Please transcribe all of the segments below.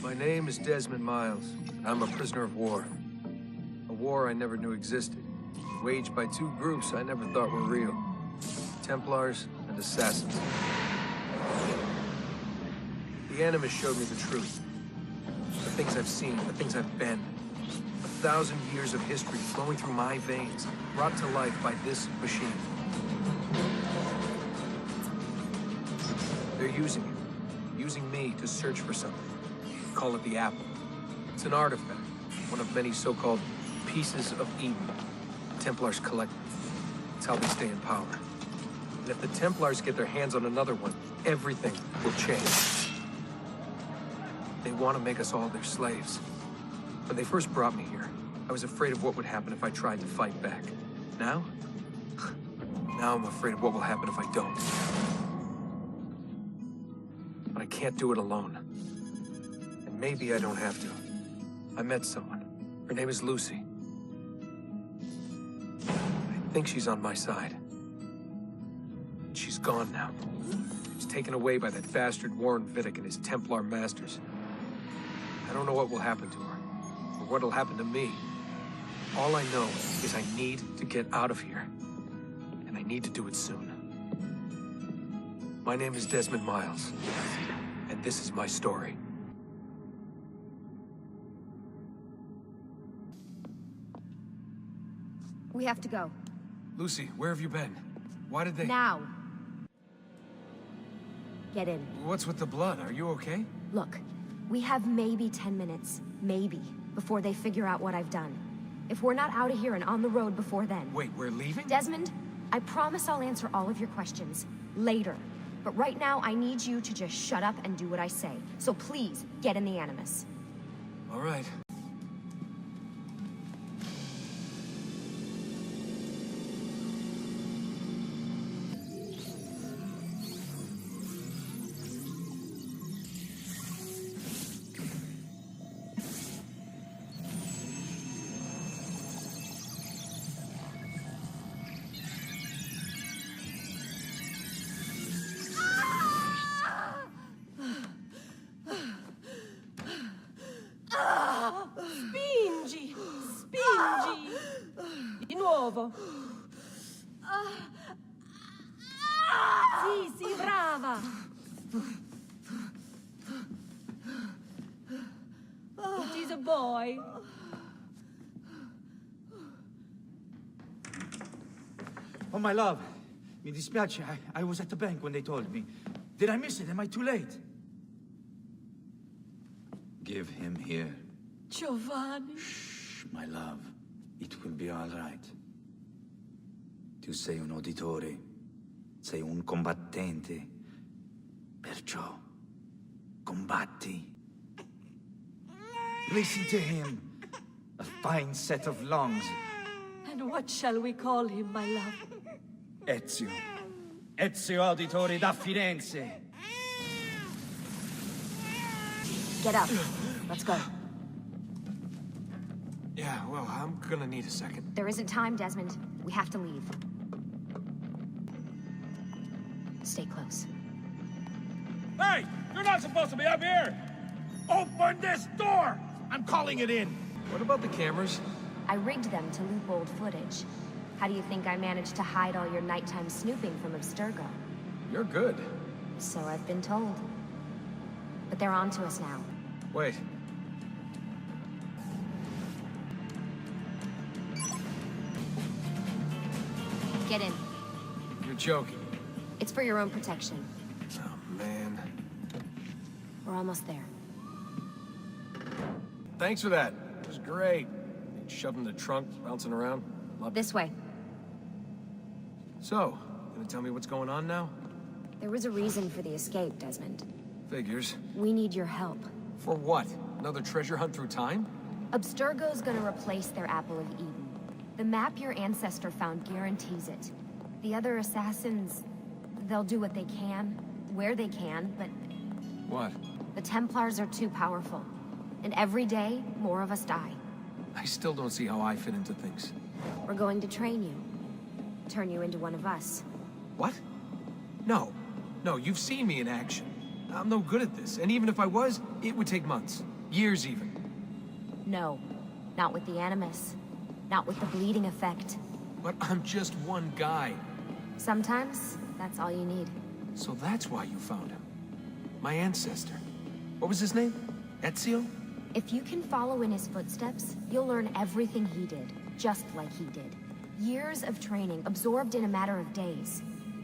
My name is Desmond Miles. I'm a prisoner of war. A war I never knew existed. Waged by two groups I never thought were real. Templars and Assassins. The animus showed me the truth. The things I've seen, the things I've been. 1,000 years of history flowing through my veins, brought to life by this machine. They're using it. Using me to search for something. Call it the Apple. It's an artifact. One of many so-called pieces of Eden. Templars collect them. It's how they stay in power. And if the Templars get their hands on another one, everything will change. They want to make us all their slaves. When they first brought me here, I was afraid of what would happen if I tried to fight back. Now? Now I'm afraid of what will happen if I don't. But I can't do it alone. And maybe I don't have to. I met someone. Her name is Lucy. I think she's on my side. She's gone now. She's taken away by that bastard Warren Vidic and his Templar masters. I don't know what will happen to her, or what'll happen to me. All I know is I need to get out of here. And I need to do it soon. My name is Desmond Miles, and this is my story. We have to go. Lucy, where have you been? Why did they— Now! Get in. What's with the blood? Are you okay? Look, we have maybe 10 minutes, maybe, before they figure out what I've done. If we're not out of here and on the road before then... Wait, we're leaving? Desmond, I promise I'll answer all of your questions later. But right now, I need you to just shut up and do what I say. So please, get in the animus. All right. Spingi! Spingi! Di nuovo! Sì, sì, brava! It is a boy. Oh, my love. Mi dispiace. I was at the bank when they told me. Did I miss it? Am I too late? Give him here. Giovanni. Shh, my love. It will be all right. Tu sei un auditore. Sei un combattente. Perciò, combatti. Listen to him. A fine set of lungs. And what shall we call him, my love? Ezio. Ezio Auditore da Firenze. Get up. Let's go. Yeah, well, I'm gonna need a second. There isn't time, Desmond. We have to leave. Stay close. Hey! You're not supposed to be up here! Open this door! I'm calling it in! What about the cameras? I rigged them to loop old footage. How do you think I managed to hide all your nighttime snooping from Abstergo? You're good. So I've been told. But they're on to us now. Wait. Get in. You're joking. It's for your own protection. Oh, man. We're almost there. Thanks for that. It was great. Shoved in the trunk, bouncing around. Loved it. This way. So, gonna tell me what's going on now? There was a reason for the escape, Desmond. Figures. We need your help. For what? Another treasure hunt through time? Abstergo's gonna replace their Apple of Eden. The map your ancestor found guarantees it. The other assassins, they'll do what they can, where they can, but... What? The Templars are too powerful. And every day, more of us die. I still don't see how I fit into things. We're going to train you. Turn you into one of us. What? No. No, you've seen me in action. I'm no good at this, and even if I was, it would take months. Years even. No. Not with the animus. Not with the bleeding effect. But I'm just one guy. Sometimes, that's all you need. So that's why you found him. My ancestor. What was his name? Ezio? If you can follow in his footsteps, you'll learn everything he did, just like he did. Years of training, absorbed in a matter of days.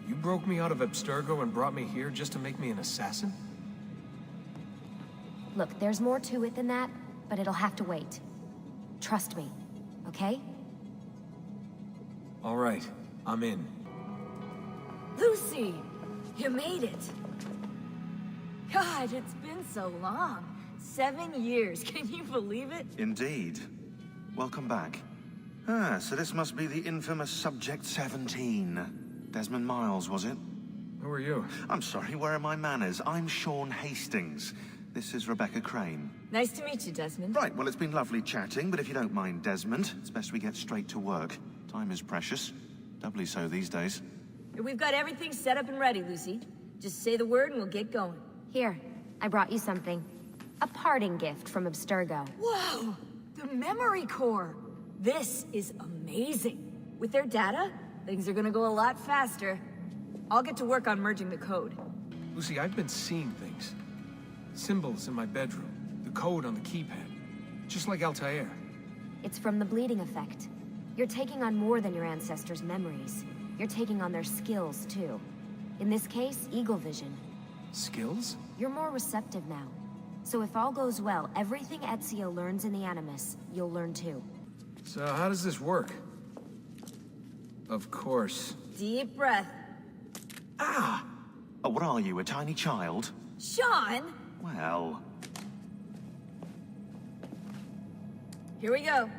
You broke me out of Abstergo and brought me here just to make me an assassin? Look, there's more to it than that, but it'll have to wait. Trust me, okay? All right, I'm in. Lucy! You made it! God, it's been so long. 7 years, can you believe it? Indeed. Welcome back. Ah, so this must be the infamous Subject 17. Desmond Miles, was it? Who are you? I'm sorry, where are my manners? I'm Sean Hastings. This is Rebecca Crane. Nice to meet you, Desmond. Right, well, it's been lovely chatting, but if you don't mind, Desmond, it's best we get straight to work. Time is precious. Doubly so these days. We've got everything set up and ready, Lucy. Just say the word and we'll get going. Here, I brought you something. A parting gift from Abstergo. Whoa! The memory core! This is amazing. With their data, things are gonna go a lot faster. I'll get to work on merging the code. Lucy, I've been seeing things. Symbols in my bedroom. The code on the keypad. Just like Altair. It's from the bleeding effect. You're taking on more than your ancestors' memories. You're taking on their skills, too. In this case, eagle vision. Skills? You're more receptive now. So if all goes well, everything Ezio learns in the Animus, you'll learn too. So how does this work? Of course. Deep breath. Ah! Oh, what are you, a tiny child? Sean! Well... Here we go.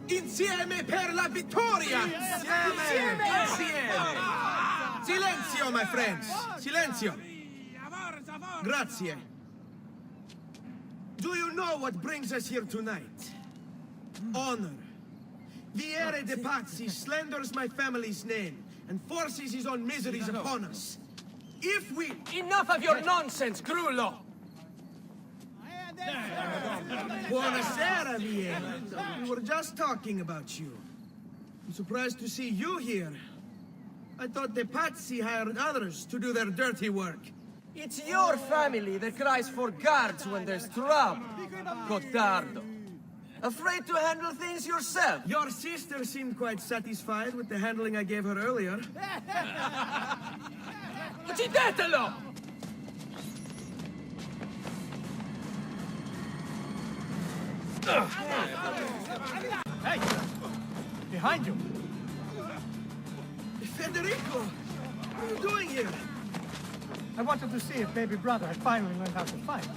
Insieme per la vittoria! Insieme! Silenzio, my friends! Silenzio! Grazie. Do you know what brings us here tonight? Honor. Viere de Pazzi slanders my family's name and forces his own miseries upon us. If we... Enough of your nonsense, Grullo! Buonasera, Viera. We were just talking about you. I'm surprised to see you here. I thought the Pazzi hired others to do their dirty work. It's your family that cries for guards when there's trouble, Cotardo. Afraid to handle things yourself? Your sister seemed quite satisfied with the handling I gave her earlier. Uccidetelo! Hey! Behind you! Federico! What are you doing here? I wanted to see if baby brother had finally learned how to fight.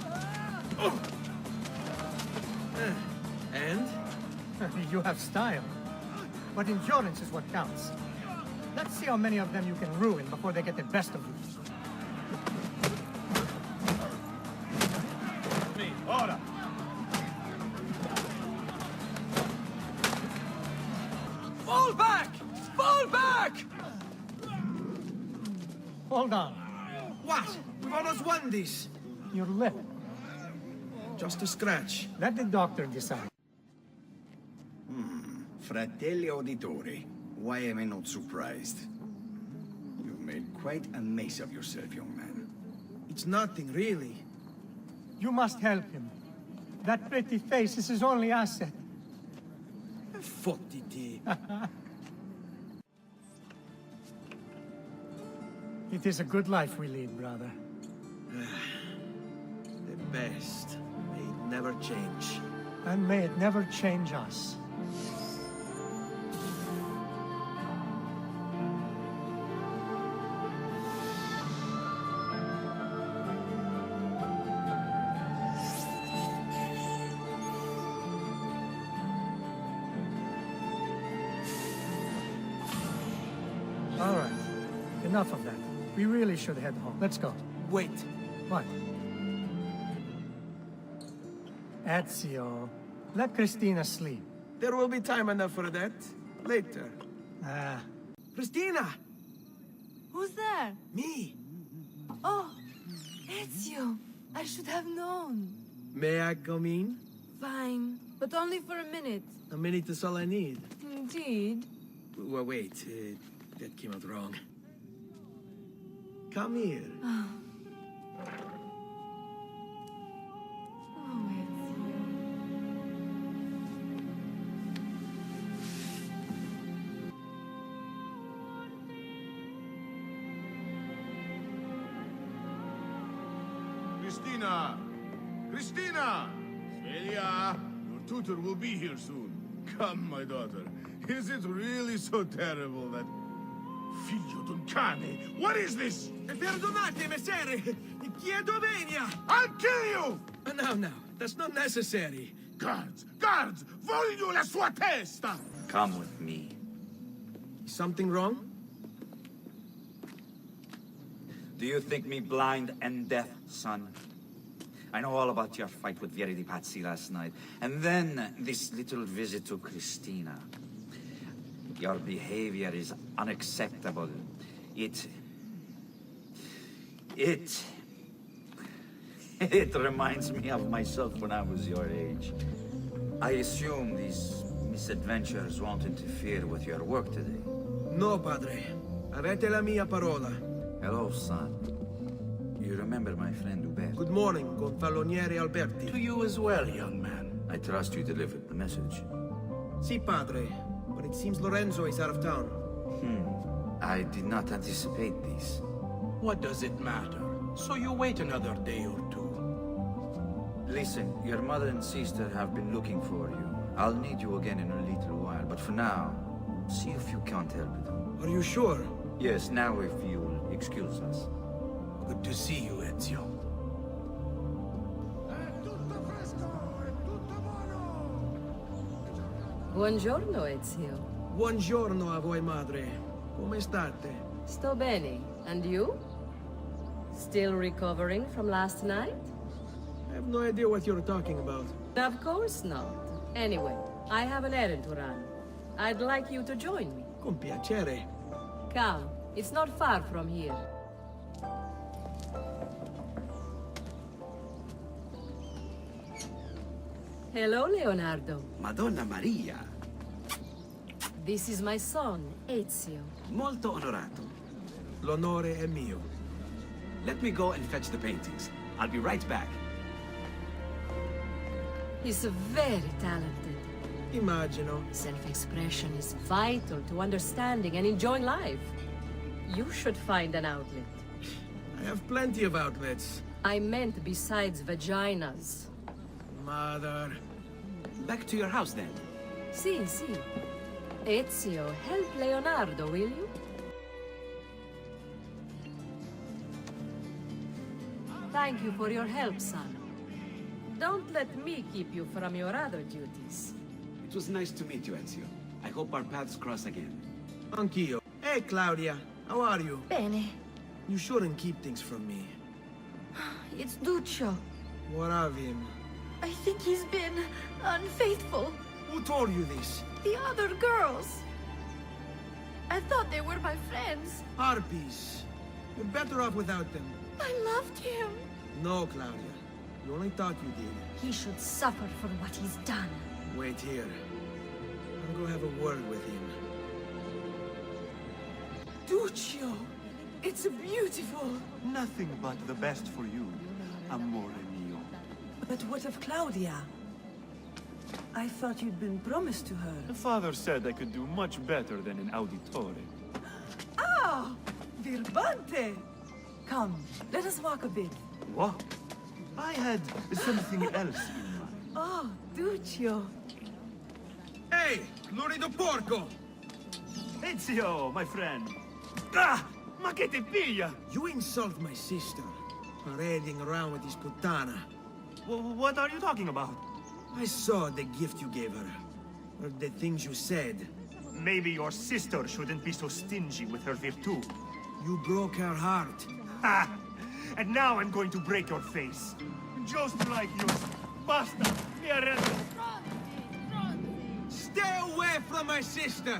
And? You have style. But endurance is what counts. Let's see how many of them you can ruin before they get the best of you. Ora! Fall back! Fall back! Hold on. What? We've almost won this. Your lip. Just a scratch. Let the doctor decide. Fratelli Auditore, why am I not surprised? You've made quite a mess of yourself, young man. It's nothing, really. You must help him. That pretty face is his only asset. Fottiti. It is a good life we lead, brother. The best. May it never change. And may it never change us. All right. Enough of that. We really should head home. Let's go. Wait. What? Ezio, let Christina sleep. There will be time enough for that. Later. Ah, Christina! Who's there? Me! Oh, Ezio. I should have known. May I come in? Fine, but only for a minute. A minute is all I need. Indeed. Well, wait. That came out wrong. Come here. Oh, Ezio. Christina! Christina! Svelia, your tutor will be here soon. Come, my daughter. Is it really so terrible that... Figlio d'un cane! What is this? Perdonate, messere! Chiedo venia! I'll kill you! No, that's not necessary. Guards! Guards! Voglio la sua testa! Come with me. Something wrong? Do you think me blind and deaf, son? I know all about your fight with Vieri di Pazzi last night. And then this little visit to Christina. Your behavior is unacceptable. It reminds me of myself when I was your age. I assume these misadventures won't interfere with your work today. No, padre. Avete la mia parola. Hello, son. You remember my friend Hubert? Good morning, Gonfaloniere Alberti. To you as well, young man. I trust you delivered the message. Si, padre. But it seems Lorenzo is out of town. I did not anticipate this. What does it matter? So you wait another day or two. Listen, your mother and sister have been looking for you. I'll need you again in a little while, but for now, see if you can't help it. Are you sure? Yes, now if you'll excuse us. Good to see you, Ezio. Buongiorno, Ezio. Buongiorno a voi, madre. Come state? Sto bene. And you? Still recovering from last night? I have no idea what you're talking about. Of course not. Anyway, I have an errand to run. I'd like you to join me. Con piacere. Come, it's not far from here. Hello, Leonardo. Madonna Maria. This is my son, Ezio. Molto onorato. L'onore è mio. Let me go and fetch the paintings. I'll be right back. He's very talented. Immagino. Self-expression is vital to understanding and enjoying life. You should find an outlet. I have plenty of outlets. I meant besides vaginas. Mother. Back to your house, then. Si. Ezio, help Leonardo, will you? Thank you for your help, son. Don't let me keep you from your other duties. It was nice to meet you, Ezio. I hope our paths cross again. Anch'io. Hey, Claudia. How are you? Bene. You shouldn't keep things from me. It's Duccio. What of him? I think he's been unfaithful. Who told you this? The other girls. I thought they were my friends. Harpies. You're better off without them. I loved him. No, Claudia. You only thought you did. He should suffer for what he's done. Wait here. I'll go have a word with him. Duccio! It's beautiful! Nothing but the best for you, amore mio. But what of Claudia? I thought you'd been promised to her. The father said I could do much better than an Auditore. Ah! Birbante! Come, let us walk a bit. What? I had something else in mind. Oh, Duccio. Hey! Lurido porco! Ezio, my friend. Ah! Ma che te piglia? You insult my sister. Parading around with this puttana. What are you talking about? I saw the gift you gave her. Or the things you said. Maybe your sister shouldn't be so stingy with her virtù. You broke her heart. Ha! And now I'm going to break your face. Just like yours. Basta! Mi arresto! Stay away from my sister!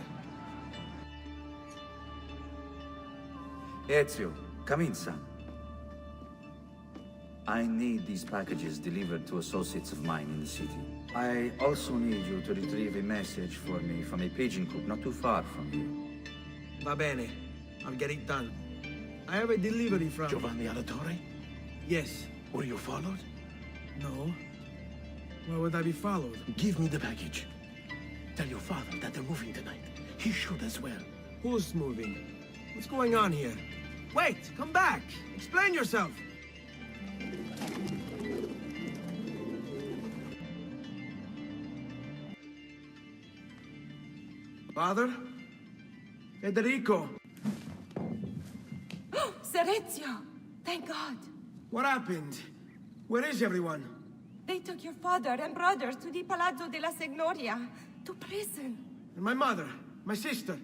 Ezio, come in, son. I need these packages delivered to associates of mine in the city. I also need you to retrieve a message for me from a pigeon coop not too far from here. Va bene. I'll get it done. I have a delivery from... Giovanni Auditore? Yes. Were you followed? No. Why would I be followed? Give me the package. Tell your father that they're moving tonight. He should as well. Who's moving? What's going on here? Wait! Come back! Explain yourself! Father? Federico! Ser Ezio! Thank God! What happened? Where is everyone? They took your father and brothers to the Palazzo della Signoria, to prison. And my mother? My sister?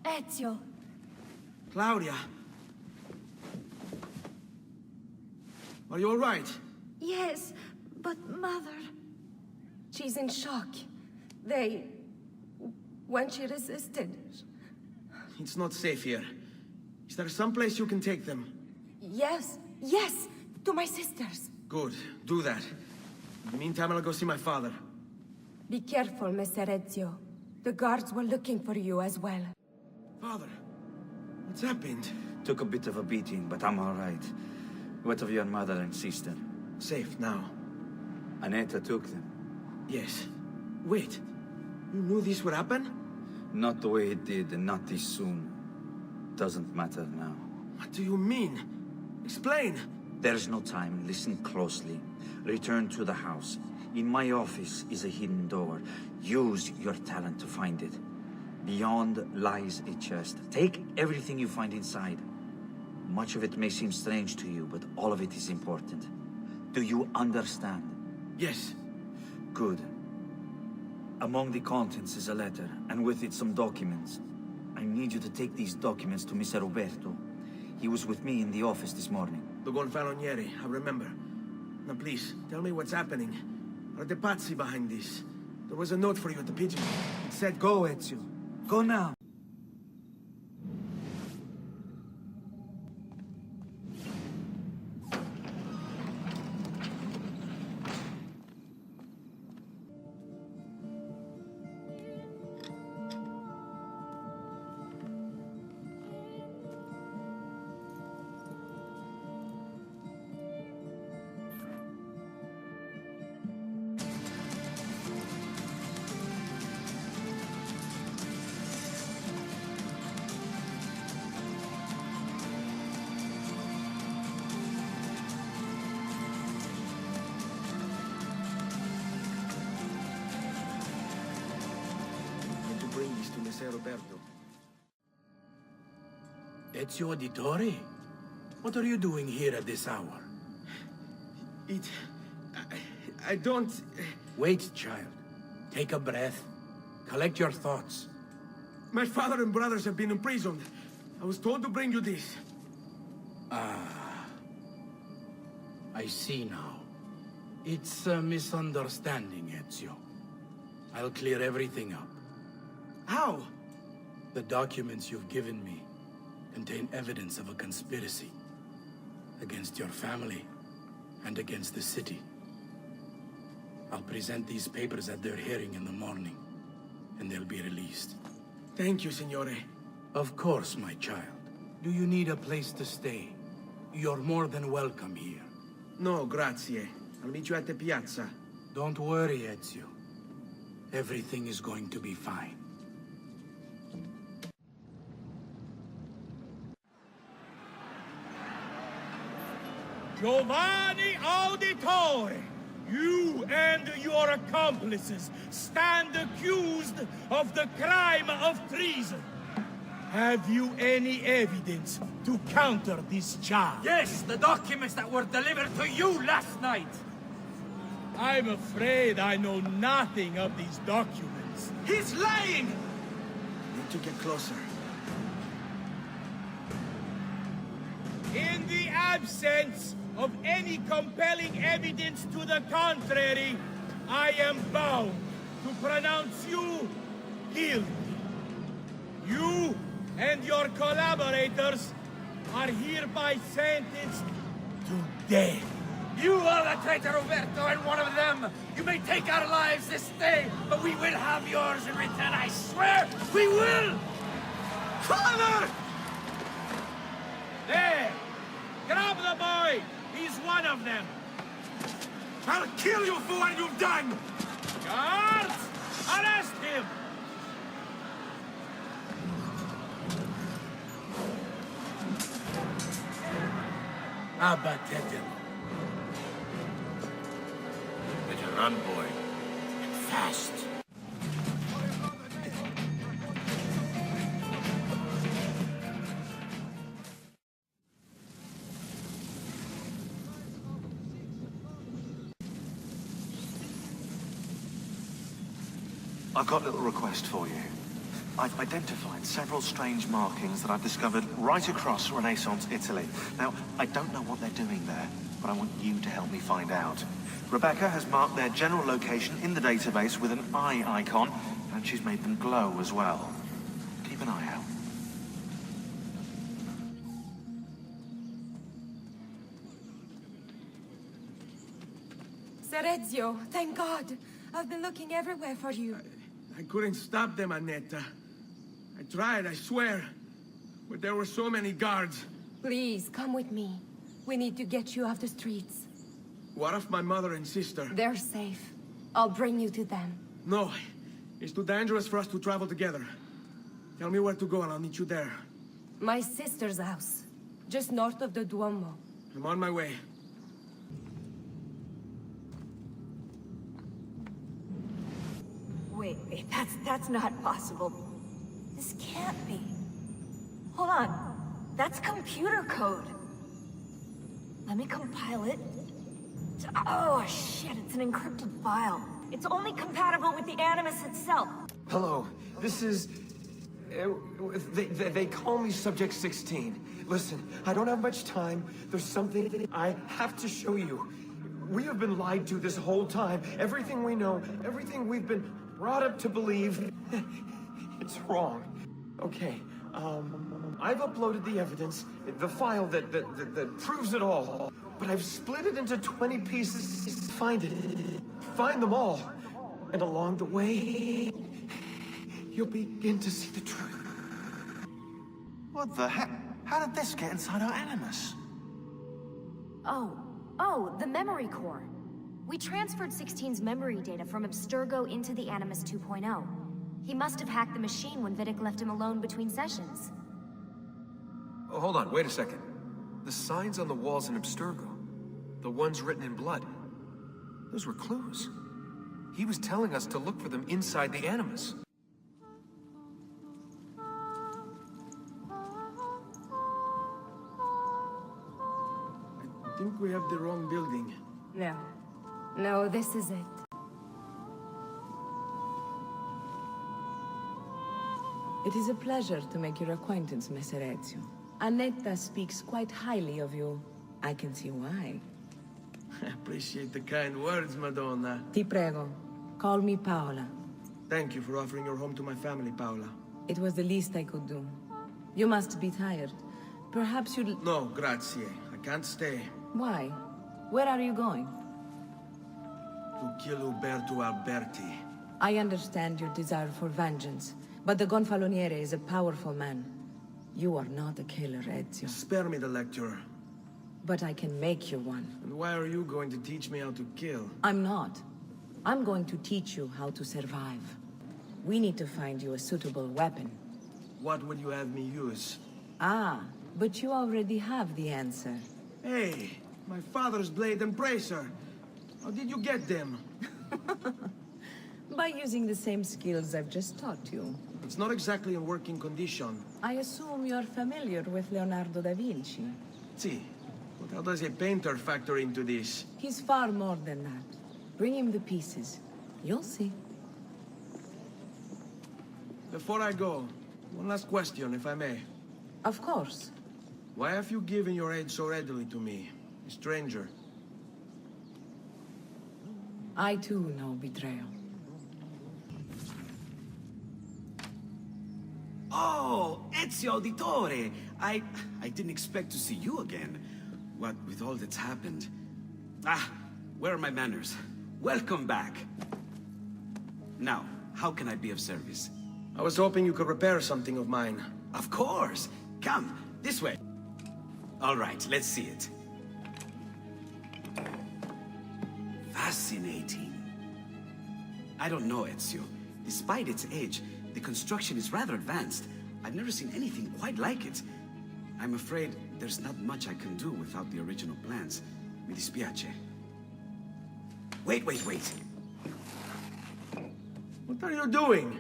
Ezio! Claudia? Are you all right? Yes, but Mother... She's in shock. When she resisted... It's not safe here. Is there some place you can take them? Yes, to my sisters. Good, do that. In the meantime, I'll go see my father. Be careful, Mr. Ezio. The guards were looking for you as well. Father, what's happened? Took a bit of a beating, but I'm all right. What of your mother and sister? Safe now. Annetta took them. Yes. Wait, you knew this would happen? Not the way it did, and not this soon. Doesn't matter now. What do you mean? Explain! There's no time. Listen closely. Return to the house. In my office is a hidden door. Use your talent to find it. Beyond lies a chest. Take everything you find inside. Much of it may seem strange to you, but all of it is important. Do you understand? Yes. Good. Among the contents is a letter, and with it some documents. I need you to take these documents to Mr. Roberto. He was with me in the office this morning. The Gonfalonieri, I remember. Now please, tell me what's happening. Are the Pazzi behind this? There was a note for you at the pigeon. It said, go, Ezio. Go now. Roberto. Ezio Auditore? What are you doing here at this hour? I don't... Wait, child. Take a breath. Collect your thoughts. My father and brothers have been imprisoned. I was told to bring you this. Ah. I see now. It's a misunderstanding, Ezio. I'll clear everything up. How? The documents you've given me contain evidence of a conspiracy against your family and against the city. I'll present these papers at their hearing in the morning, and they'll be released. Thank you, Signore. Of course, my child. Do you need a place to stay? You're more than welcome here. No, grazie. I'll meet you at the piazza. Don't worry, Ezio. Everything is going to be fine. Giovanni Auditore, you and your accomplices stand accused of the crime of treason. Have you any evidence to counter this charge? Yes, the documents that were delivered to you last night. I'm afraid I know nothing of these documents. He's lying! Need to get closer. absence of any compelling evidence to the contrary, I am bound to pronounce you guilty. You and your collaborators are hereby sentenced to death. You are the traitor, Roberto, and one of them. You may take our lives this day, but we will have yours in return, I swear! We will! Father! There! Grab the boy! He's one of them! I'll kill you for what you've done! Guards! Arrest him! Abattetelo. Better run, boy. And fast. I've got a little request for you. I've identified several strange markings that I've discovered right across Renaissance Italy. Now, I don't know what they're doing there, but I want you to help me find out. Rebecca has marked their general location in the database with an eye icon, and she's made them glow as well. Keep an eye out. Sir Ezio, thank God. I've been looking everywhere for you. I couldn't stop them, Annetta. I tried, I swear. But there were so many guards. Please, come with me. We need to get you off the streets. What of my mother and sister? They're safe. I'll bring you to them. No. It's too dangerous for us to travel together. Tell me where to go and I'll meet you there. My sister's house. Just north of the Duomo. I'm on my way. Wait, that's not possible. This can't be. Hold on. That's computer code. Let me compile it. Oh, shit, it's an encrypted file. It's only compatible with the animus itself. Hello, this is... They call me Subject 16. Listen, I don't have much time. There's something I have to show you. We have been lied to this whole time. Everything we know, everything we've been brought up to believe, it's wrong. Okay, I've uploaded the evidence, the file that proves it all, but I've split it into 20 pieces. Find it. Find them all. And along the way, you'll begin to see the truth. What the heck? How did this get inside our animus? Oh, the memory core. We transferred 16's memory data from Abstergo into the Animus 2.0. He must have hacked the machine when Vidic left him alone between sessions. Oh, hold on, wait a second. The signs on the walls in Abstergo, the ones written in blood, those were clues. He was telling us to look for them inside the Animus. I think we have the wrong building. No, this is it. It is a pleasure to make your acquaintance, Messer Ezio. Annetta speaks quite highly of you. I can see why. I appreciate the kind words, Madonna. Ti prego, call me Paola. Thank you for offering your home to my family, Paola. It was the least I could do. You must be tired. Perhaps you'd... No, grazie. I can't stay. Why? Where are you going? To kill Uberto Alberti. I understand your desire for vengeance, but the Gonfaloniere is a powerful man. You are not a killer, Ezio. Spare me the lecture. But I can make you one. And why are you going to teach me how to kill? I'm not. I'm going to teach you how to survive. We need to find you a suitable weapon. What will you have me use? Ah, but you already have the answer. Hey, my father's blade and bracer. How did you get them? By using the same skills I've just taught you. It's not exactly in working condition. I assume you're familiar with Leonardo da Vinci. See, but how does a painter factor into this? He's far more than that. Bring him the pieces. You'll see. Before I go, one last question, if I may. Of course. Why have you given your aid so readily to me, a stranger? I too know betrayal. Oh, Ezio Auditore! I didn't expect to see you again. What with all that's happened. Where are my manners? Welcome back. Now, how can I be of service? I was hoping you could repair something of mine. Of course! Come, this way. All right, let's see it. Fascinating. I don't know, Ezio. Despite its age, the construction is rather advanced. I've never seen anything quite like it. I'm afraid there's not much I can do without the original plans. Mi dispiace. Wait. What are you doing?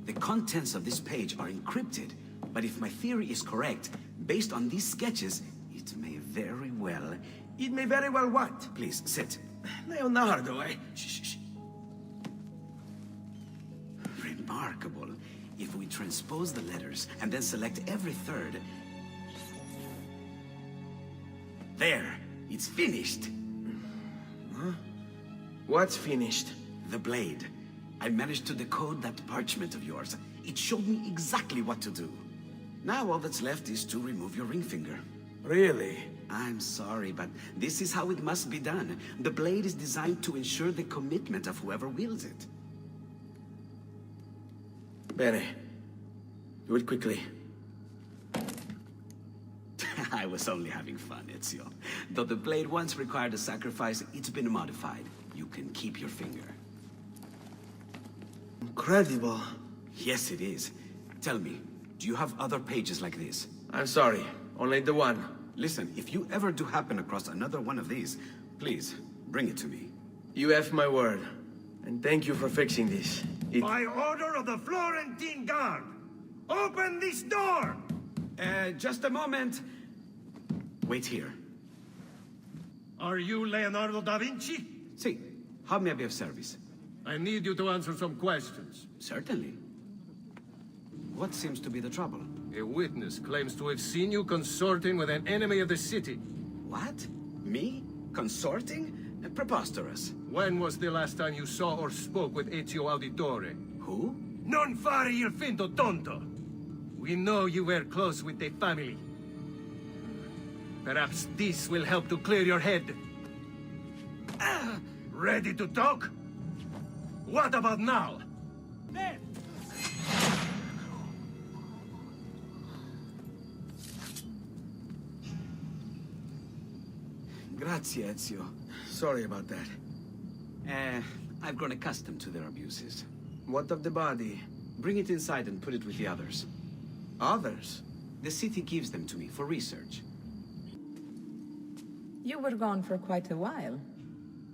The contents of this page are encrypted, but if my theory is correct, based on these sketches, it may very well... It may very well what? Please, sit. Leonardo, eh? Shh. Remarkable. If we transpose the letters and then select every third... There! It's finished! Huh? What's finished? The blade. I managed to decode that parchment of yours. It showed me exactly what to do. Now all that's left is to remove your ring finger. Really? I'm sorry, but this is how it must be done. The blade is designed to ensure the commitment of whoever wields it. Bene. Do it quickly. I was only having fun, Ezio. Though the blade once required a sacrifice, it's been modified. You can keep your finger. Incredible. Yes, it is. Tell me, do you have other pages like this? I'm sorry. Only the one. Listen, if you ever do happen across another one of these, please, bring it to me. You have my word. And thank you for fixing this. By order of the Florentine Guard, open this door! Just a moment. Wait here. Are you Leonardo da Vinci? See, how may I be of service? I need you to answer some questions. Certainly. What seems to be the trouble? A witness claims to have seen you consorting with an enemy of the city. What? Me? Consorting? Preposterous. When was the last time you saw or spoke with Ezio Auditore? Who? Non fare il finto tonto! We know you were close with the family. Perhaps this will help to clear your head. Ready to talk? What about now? Grazie, Ezio. Sorry about that. I've grown accustomed to their abuses. What of the body? Bring it inside and put it with the others. Others? The city gives them to me for research. You were gone for quite a while.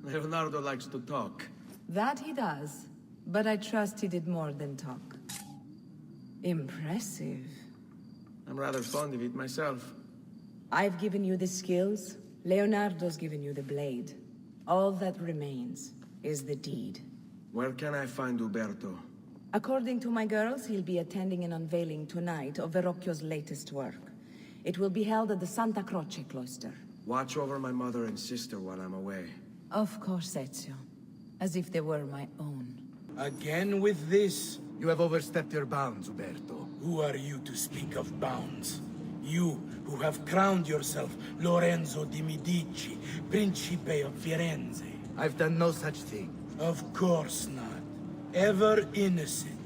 Leonardo likes to talk. That he does. But I trust he did more than talk. Impressive. I'm rather fond of it myself. I've given you the skills. Leonardo's given you the blade. All that remains is the deed. Where can I find Uberto? According to my girls, he'll be attending an unveiling tonight of Verrocchio's latest work. It will be held at the Santa Croce cloister. Watch over my mother and sister while I'm away. Of course, Ezio. As if they were my own. Again with this? You have overstepped your bounds, Uberto. Who are you to speak of bounds? You, who have crowned yourself Lorenzo di Medici, Principe of Firenze. I've done no such thing. Of course not. Ever innocent.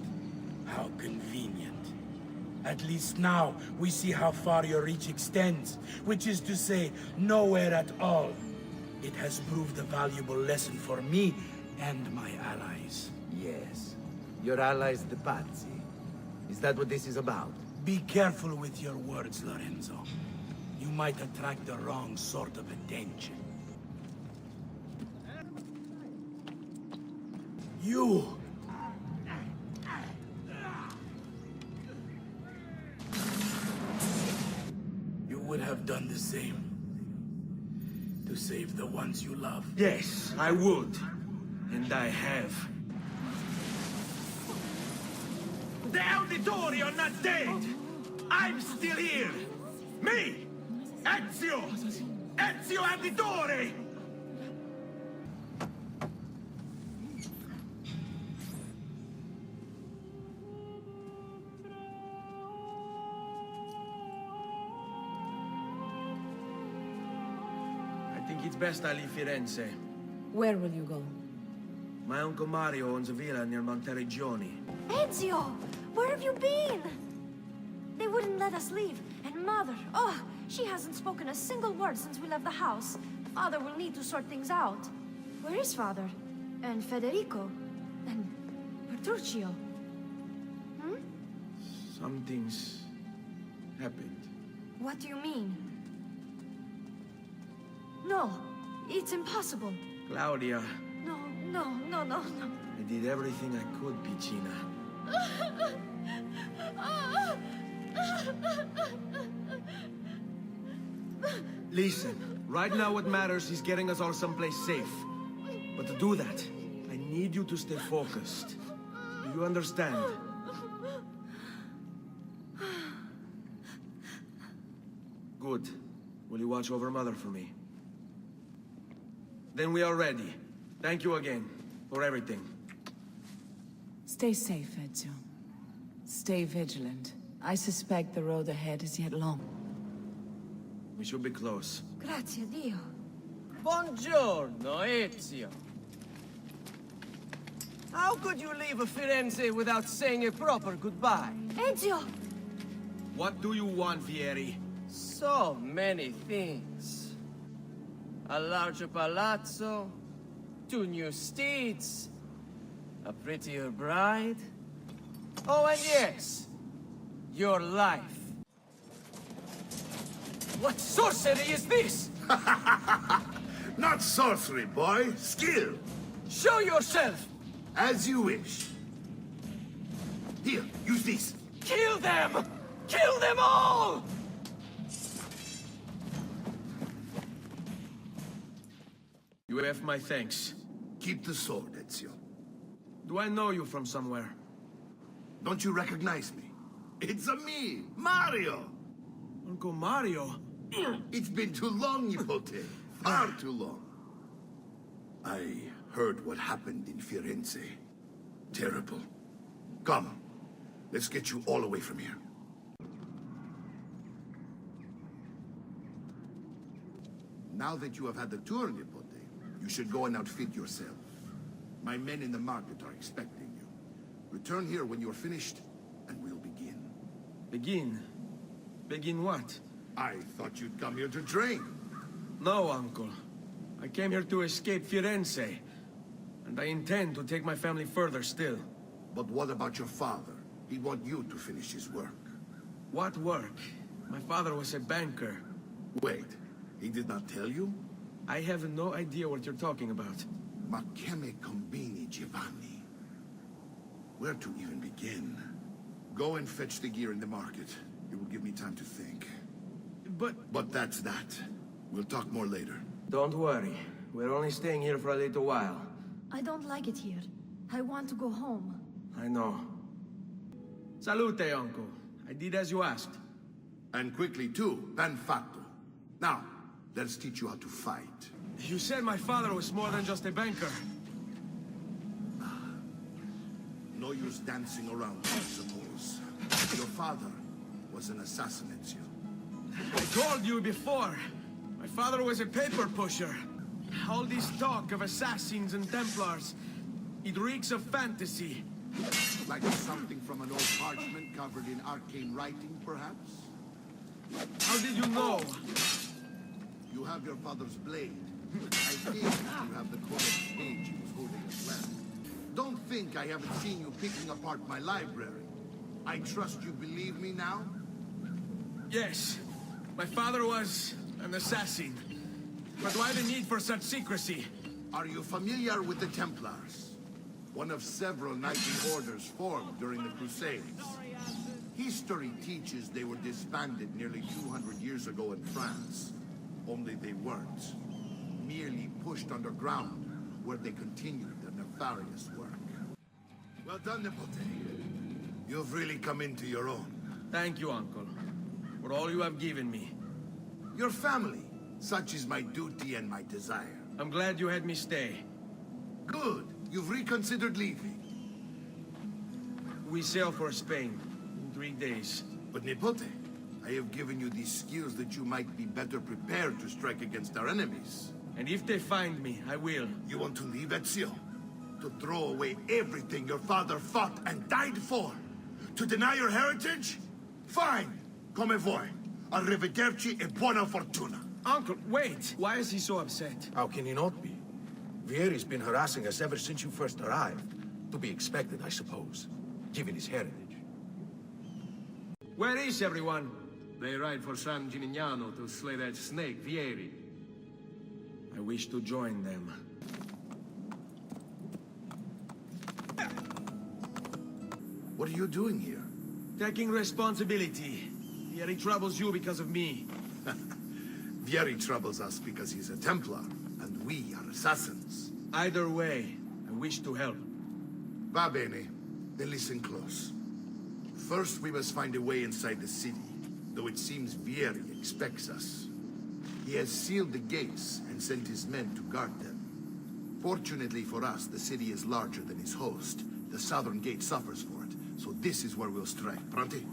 How convenient. At least now, we see how far your reach extends, which is to say, nowhere at all. It has proved a valuable lesson for me and my allies. Yes. Your allies, the Pazzi. Is that what this is about? Be careful with your words, Lorenzo. You might attract the wrong sort of attention. You! You would have done the same. To save the ones you love. Yes, I would. And I have. The Auditori are not dead! I'm still here! Me! Ezio! Ezio Auditore! I think it's best I leave Firenze. Where will you go? My Uncle Mario owns a villa near Monteregioni. Ezio! Where have you been? They wouldn't let us leave. And Mother, oh, she hasn't spoken a single word since we left the house. Father will need to sort things out. Where is Father? And Federico? And Petruccio? Hmm? Something's happened. What do you mean? No, it's impossible. Claudia, No. I did everything I could, Piccina. Listen, right now what matters is getting us all someplace safe. But to do that, I need you to stay focused. Do you understand? Good. Will you watch over Mother for me? Then we are ready. Thank you again, for everything. Stay safe, Ezio. Stay vigilant. I suspect the road ahead is yet long. We should be close. Grazie, Dio. Buongiorno, Ezio. How could you leave Firenze without saying a proper goodbye? Ezio! What do you want, Vieri? So many things. A larger palazzo, 2 new steeds, a prettier bride. Oh, and yes, your life. What sorcery is this? Not sorcery, boy. Skill. Show yourself! As you wish. Here, use this. Kill them! Kill them all! You have my thanks. Keep the sword, Ezio. Do I know you from somewhere? Don't you recognize me? It's a me, Mario! Uncle Mario? It's been too long, Nipote. Far too long. I heard what happened in Firenze. Terrible. Come, let's get you all away from here. Now that you have had the tour, Nipote, you should go and outfit yourself. My men in the market are expecting you. Return here when you are finished, and we'll begin. Begin? Begin what? I thought you'd come here to train. No, Uncle. I came here to escape Firenze. And I intend to take my family further still. But what about your father? He'd want you to finish his work. What work? My father was a banker. Wait, he did not tell you? I have no idea what you're talking about. Ma che me combini, Giovanni? Where to even begin? Go and fetch the gear in the market. It will give me time to think. But that's that. We'll talk more later. Don't worry. We're only staying here for a little while. I don't like it here. I want to go home. I know. Salute, Uncle. I did as you asked. And quickly too, ben fatto. Now, let's teach you how to fight. You said my father was more than just a banker. No use dancing around, I suppose. Your father was an assassin, Ezio. I told you before. My father was a paper pusher. All this talk of assassins and Templars, it reeks of fantasy. Like something from an old parchment covered in arcane writing, perhaps? How did you know? You have your father's blade. I think you have the codex page he was holding as well. Don't think I haven't seen you picking apart my library. I trust you believe me now? Yes. My father was an assassin. But why the need for such secrecy? Are you familiar with the Templars? One of several knightly orders formed during the Crusades. History teaches they were disbanded nearly 200 years ago in France. Only they weren't. Merely pushed underground, where they continued their nefarious work. Well done, Nipote. You've really come into your own. Thank you, Uncle, for all you have given me. Your family. Such is my duty and my desire. I'm glad you had me stay. Good. You've reconsidered leaving. We sail for Spain in 3 days. But Nipote, I have given you these skills that you might be better prepared to strike against our enemies. And if they find me, I will. You want to leave, Ezio? To throw away everything your father fought and died for? To deny your heritage? Fine. Come vuoi. Arrivederci e buona fortuna. Uncle, wait! Why is he so upset? How can he not be? Vieri's been harassing us ever since you first arrived. To be expected, I suppose, given his heritage. Where is everyone? They ride for San Gimignano to slay that snake, Vieri. I wish to join them. What are you doing here? Taking responsibility. Vieri troubles you because of me. Vieri troubles us because he's a Templar, and we are assassins. Either way, I wish to help. Va bene. Then listen close. First, we must find a way inside the city, though it seems Vieri expects us. He has sealed the gates and sent his men to guard them. Fortunately for us, the city is larger than his host. The southern gate suffers for it, so this is where we'll strike. Pronti?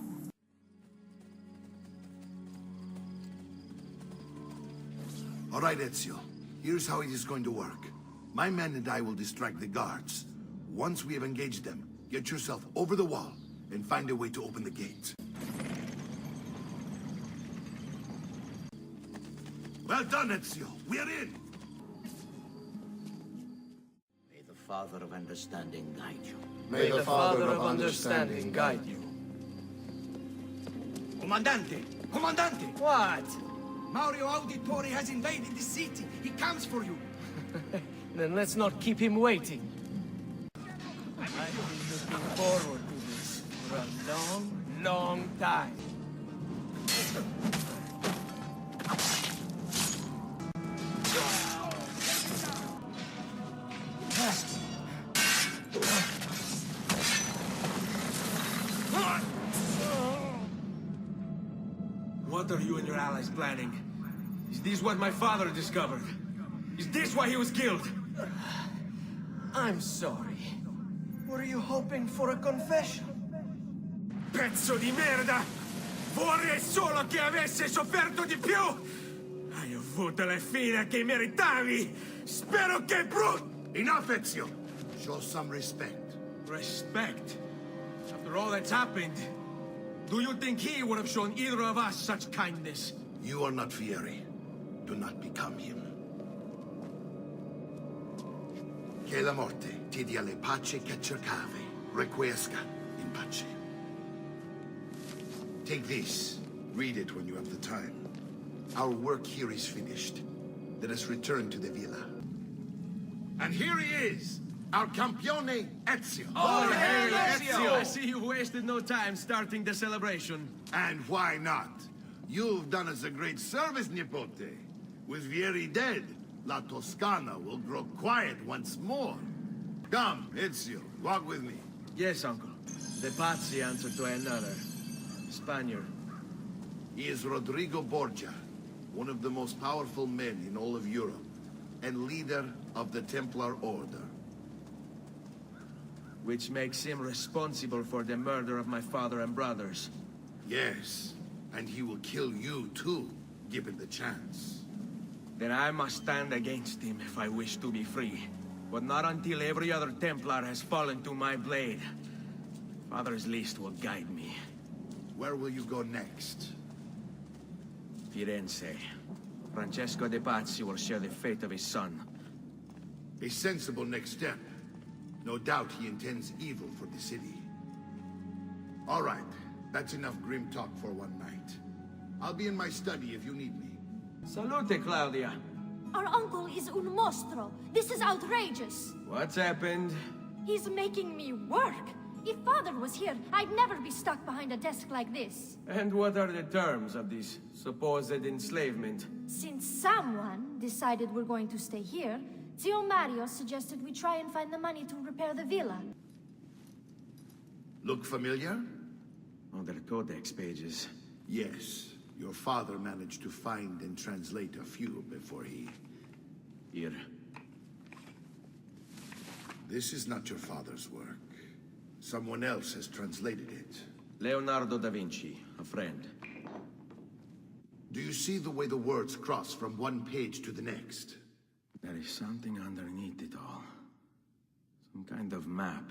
All right, Ezio. Here's how it is going to work. My men and I will distract the guards. Once we have engaged them, get yourself over the wall and find a way to open the gate. Well done, Ezio. We are in. May the Father of Understanding guide you. May the Father of Understanding guide you. Comandante! Comandante! What? Mario Auditore has invaded the city. He comes for you. Then let's not keep him waiting. I've been looking forward to this for a long, long time. What are you and your allies planning? Is this what my father discovered? Is this why he was killed? I'm sorry. Were you hoping for a confession? Pezzo di merda! Vorrei solo che avesse sofferto di più! Hai avuto la fine che meritavi! Spero che Enough, Ezio! Show some respect. Respect? After all that's happened, do you think he would have shown either of us such kindness? You are not Vieri. Do not become him. Che la morte ti dia le pace che cercavi. Requiesca in pace. Take this. Read it when you have the time. Our work here is finished. Let us return to the villa. And here he is! Our campione, Ezio. Oh, hey, Ezio! I see you wasted no time starting the celebration. And why not? You've done us a great service, Nipote. With Vieri dead, La Toscana will grow quiet once more. Come, Ezio, walk with me. Yes, Uncle. The Pazzi answer to another. Spaniard. He is Rodrigo Borgia, one of the most powerful men in all of Europe, and leader of the Templar Order. Which makes him responsible for the murder of my father and brothers. Yes, and he will kill you too, given the chance. Then I must stand against him if I wish to be free. But not until every other Templar has fallen to my blade. Father's list will guide me. Where will you go next? Firenze. Francesco de Pazzi will share the fate of his son. A sensible next step. No doubt he intends evil for the city. All right, that's enough grim talk for one night. I'll be in my study if you need me. Salute, Claudia. Our uncle is un mostro. This is outrageous. What's happened? He's making me work. If Father was here, I'd never be stuck behind a desk like this. And what are the terms of this supposed enslavement? Since someone decided we're going to stay here, Zio Mario suggested we try and find the money to repair the villa. Look familiar? On their codex pages. Yes. Your father managed to find and translate a few before he... Here. This is not your father's work. Someone else has translated it. Leonardo da Vinci, a friend. Do you see the way the words cross from one page to the next? There is something underneath it all. Some kind of map.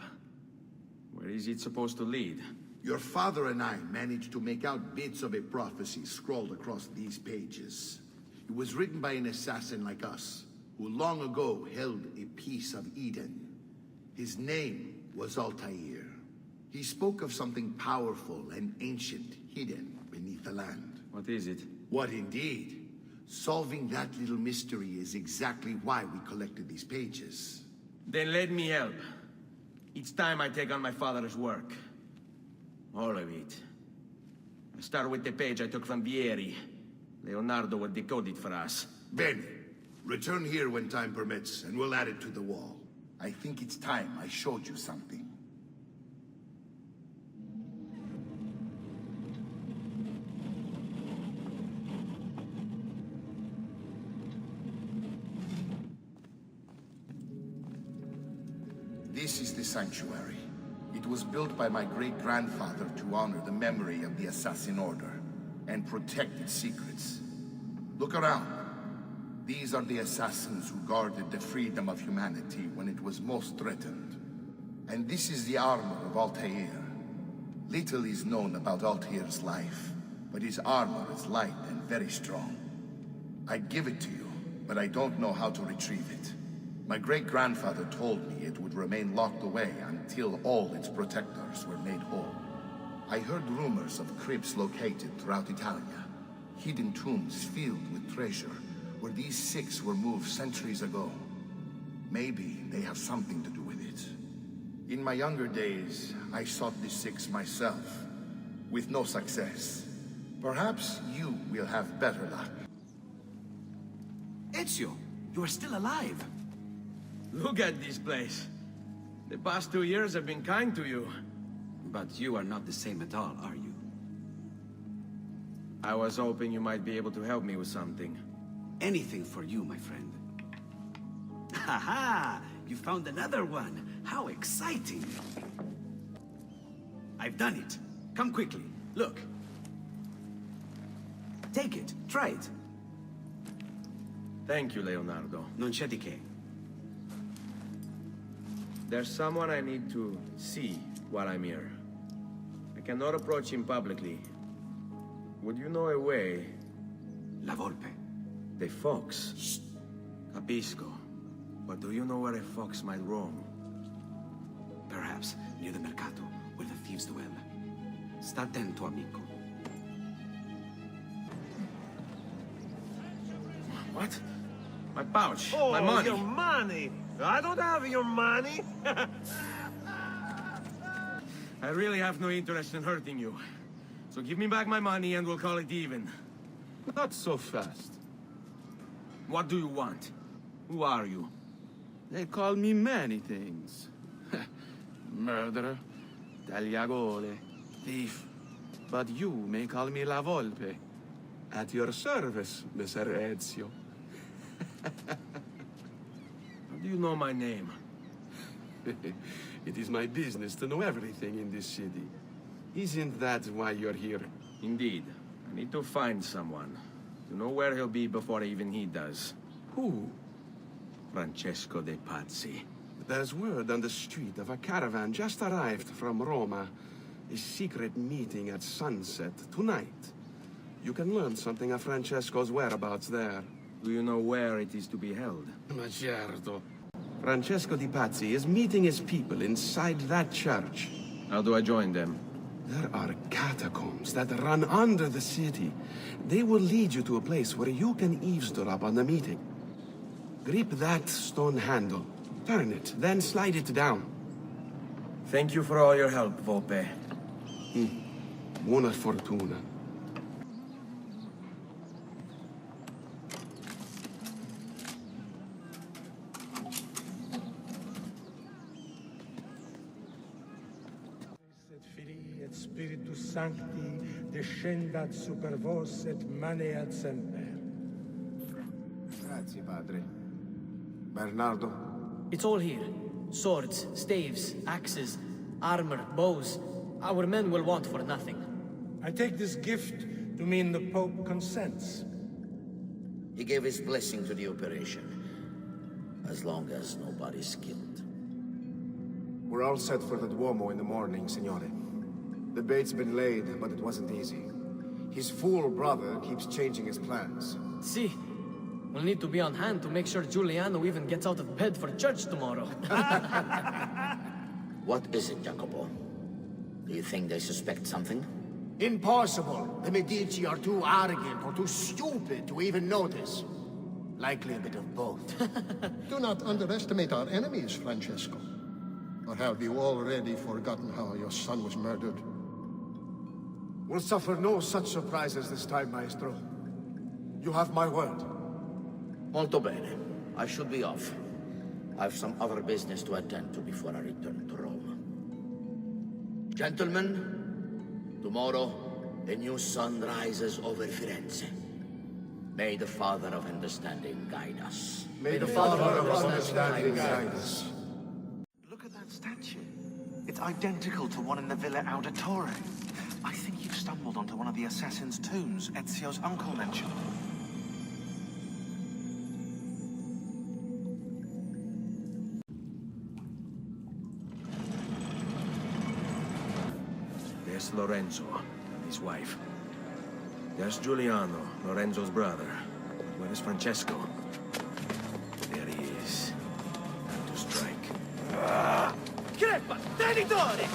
Where is it supposed to lead? Your father and I managed to make out bits of a prophecy scrawled across these pages. It was written by an assassin like us, who long ago held a piece of Eden. His name was Altair. He spoke of something powerful and ancient hidden beneath the land. What is it? What indeed? Solving that little mystery is exactly why we collected these pages. Then let me help. Each time I take on my father's work. All of it. I start with the page I took from Vieri. Leonardo will decode it for us. Bene. Return here when time permits, and we'll add it to the wall. I think it's time I showed you something. This is the sanctuary. It was built by my great-grandfather to honor the memory of the Assassin Order and protect its secrets. Look around. These are the assassins who guarded the freedom of humanity when it was most threatened. And this is the armor of Altair. Little is known about Altair's life, but his armor is light and very strong. I'd give it to you, but I don't know how to retrieve it. My great-grandfather told me it would remain locked away until all its protectors were made whole. I heard rumors of crypts located throughout Italia, hidden tombs filled with treasure, where these six were moved centuries ago. Maybe they have something to do with it. In my younger days, I sought the six myself, with no success. Perhaps you will have better luck. Ezio, you are still alive. Look at this place. The past 2 years have been kind to you. But you are not the same at all, are you? I was hoping you might be able to help me with something. Anything for you, my friend. Ha-ha! You found another one. How exciting! I've done it. Come quickly. Look. Take it. Try it. Thank you, Leonardo. Non c'è di che. There's someone I need to see while I'm here. I cannot approach him publicly. Would you know a way? La Volpe. The fox. Shh. Capisco. But do you know where a fox might roam? Perhaps near the Mercato, where the thieves dwell. Sta attento, amico. What? My pouch. Oh, my money. Your money! I don't have your money! I really have no interest in hurting you. So give me back my money and we'll call it even. Not so fast. What do you want? Who are you? They call me many things. Murderer, tagliagole, thief. But you may call me La Volpe. At your service, Messer Ezio. How do you know my name? It is my business to know everything in this city. Isn't that why you're here? Indeed. I need to find someone. To know where he'll be before even he does. Who? Francesco de Pazzi. There's word on the street of a caravan just arrived from Roma. A secret meeting at sunset tonight. You can learn something of Francesco's whereabouts there. Do you know where it is to be held? Ma certo. Francesco di Pazzi is meeting his people inside that church. How do I join them? There are catacombs that run under the city. They will lead you to a place where you can eavesdrop on the meeting. Grip that stone handle. Turn it, then slide it down. Thank you for all your help, Volpe. Buona fortuna. Et Filii et Spiritus Sancti, descendat super vos et maneat semper. Grazie, padre. Bernardo? It's all here. Swords, staves, axes, armor, bows. Our men will want for nothing. I take this gift to mean the Pope consents. He gave his blessing to the operation. As long as nobody's killed. We're all set for the Duomo in the morning, Signore. The bait's been laid, but it wasn't easy. His fool brother keeps changing his plans. See, we'll need to be on hand to make sure Giuliano even gets out of bed for church tomorrow. What is it, Jacopo? Do you think they suspect something? Impossible. The Medici are too arrogant or too stupid to even notice. Likely a bit of both. Do not underestimate our enemies, Francesco. Or have you already forgotten how your son was murdered? We'll suffer no such surprises this time, Maestro. You have my word. Molto bene. I should be off. I've some other business to attend to before I return to Rome. Gentlemen, tomorrow, a new sun rises over Firenze. May the Father of Understanding guide us. May the Father of Understanding guide us. Look at that statue. It's identical to one in the Villa Auditore. I think you've stumbled onto one of the assassin's tombs Ezio's uncle mentioned. There's Lorenzo and his wife. There's Giuliano, Lorenzo's brother. Where is Francesco? There he is. Time to strike. Crepa! Tenitore!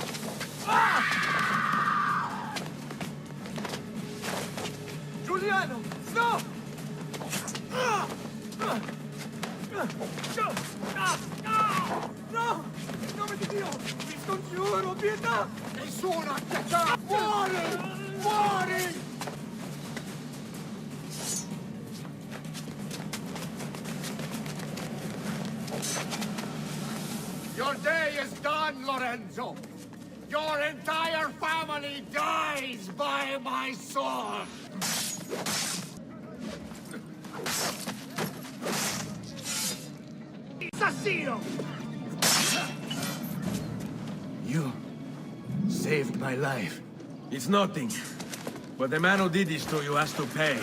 Giuliano! Stop! No! In nome di Dio! Vi scongiuro, pietà! Nessuno attacca! Muori! Muori! Your day is done, Lorenzo! Your entire family dies by my sword! Assassino! You saved my life. It's nothing. But the man who did this to you has to pay.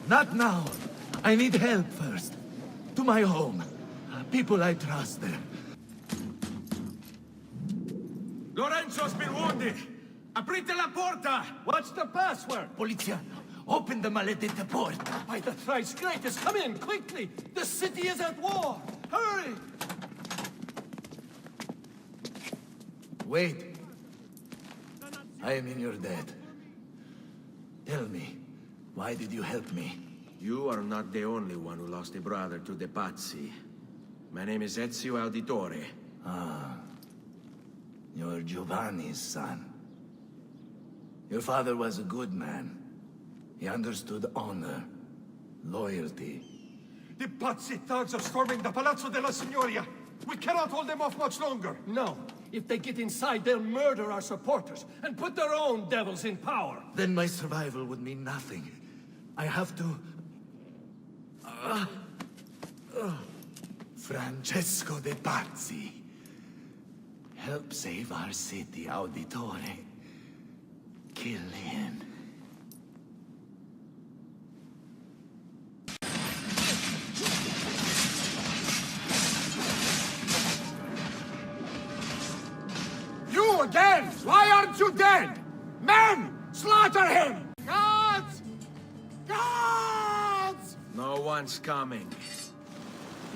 Not now. I need help first. To my home. People I trust there. Lorenzo's been wounded! Aprite la porta! What's the password? Poliziano, open the maledetta porta. By the thrice greatest, come in, quickly! The city is at war! Hurry! Wait. I am in your debt. Tell me, why did you help me? You are not the only one who lost a brother to the Pazzi. My name is Ezio Auditore. Ah. You're Giovanni's son. Your father was a good man. He understood honor, loyalty. The Pazzi thugs are storming the Palazzo della Signoria! We cannot hold them off much longer! No. If they get inside, they'll murder our supporters and put their own devils in power! Then my survival would mean nothing. I have to... Francesco de Pazzi. Help save our city, Auditore. Kill him. You again! Why aren't you dead? Men! Slaughter him! Gods! Gods! No one's coming.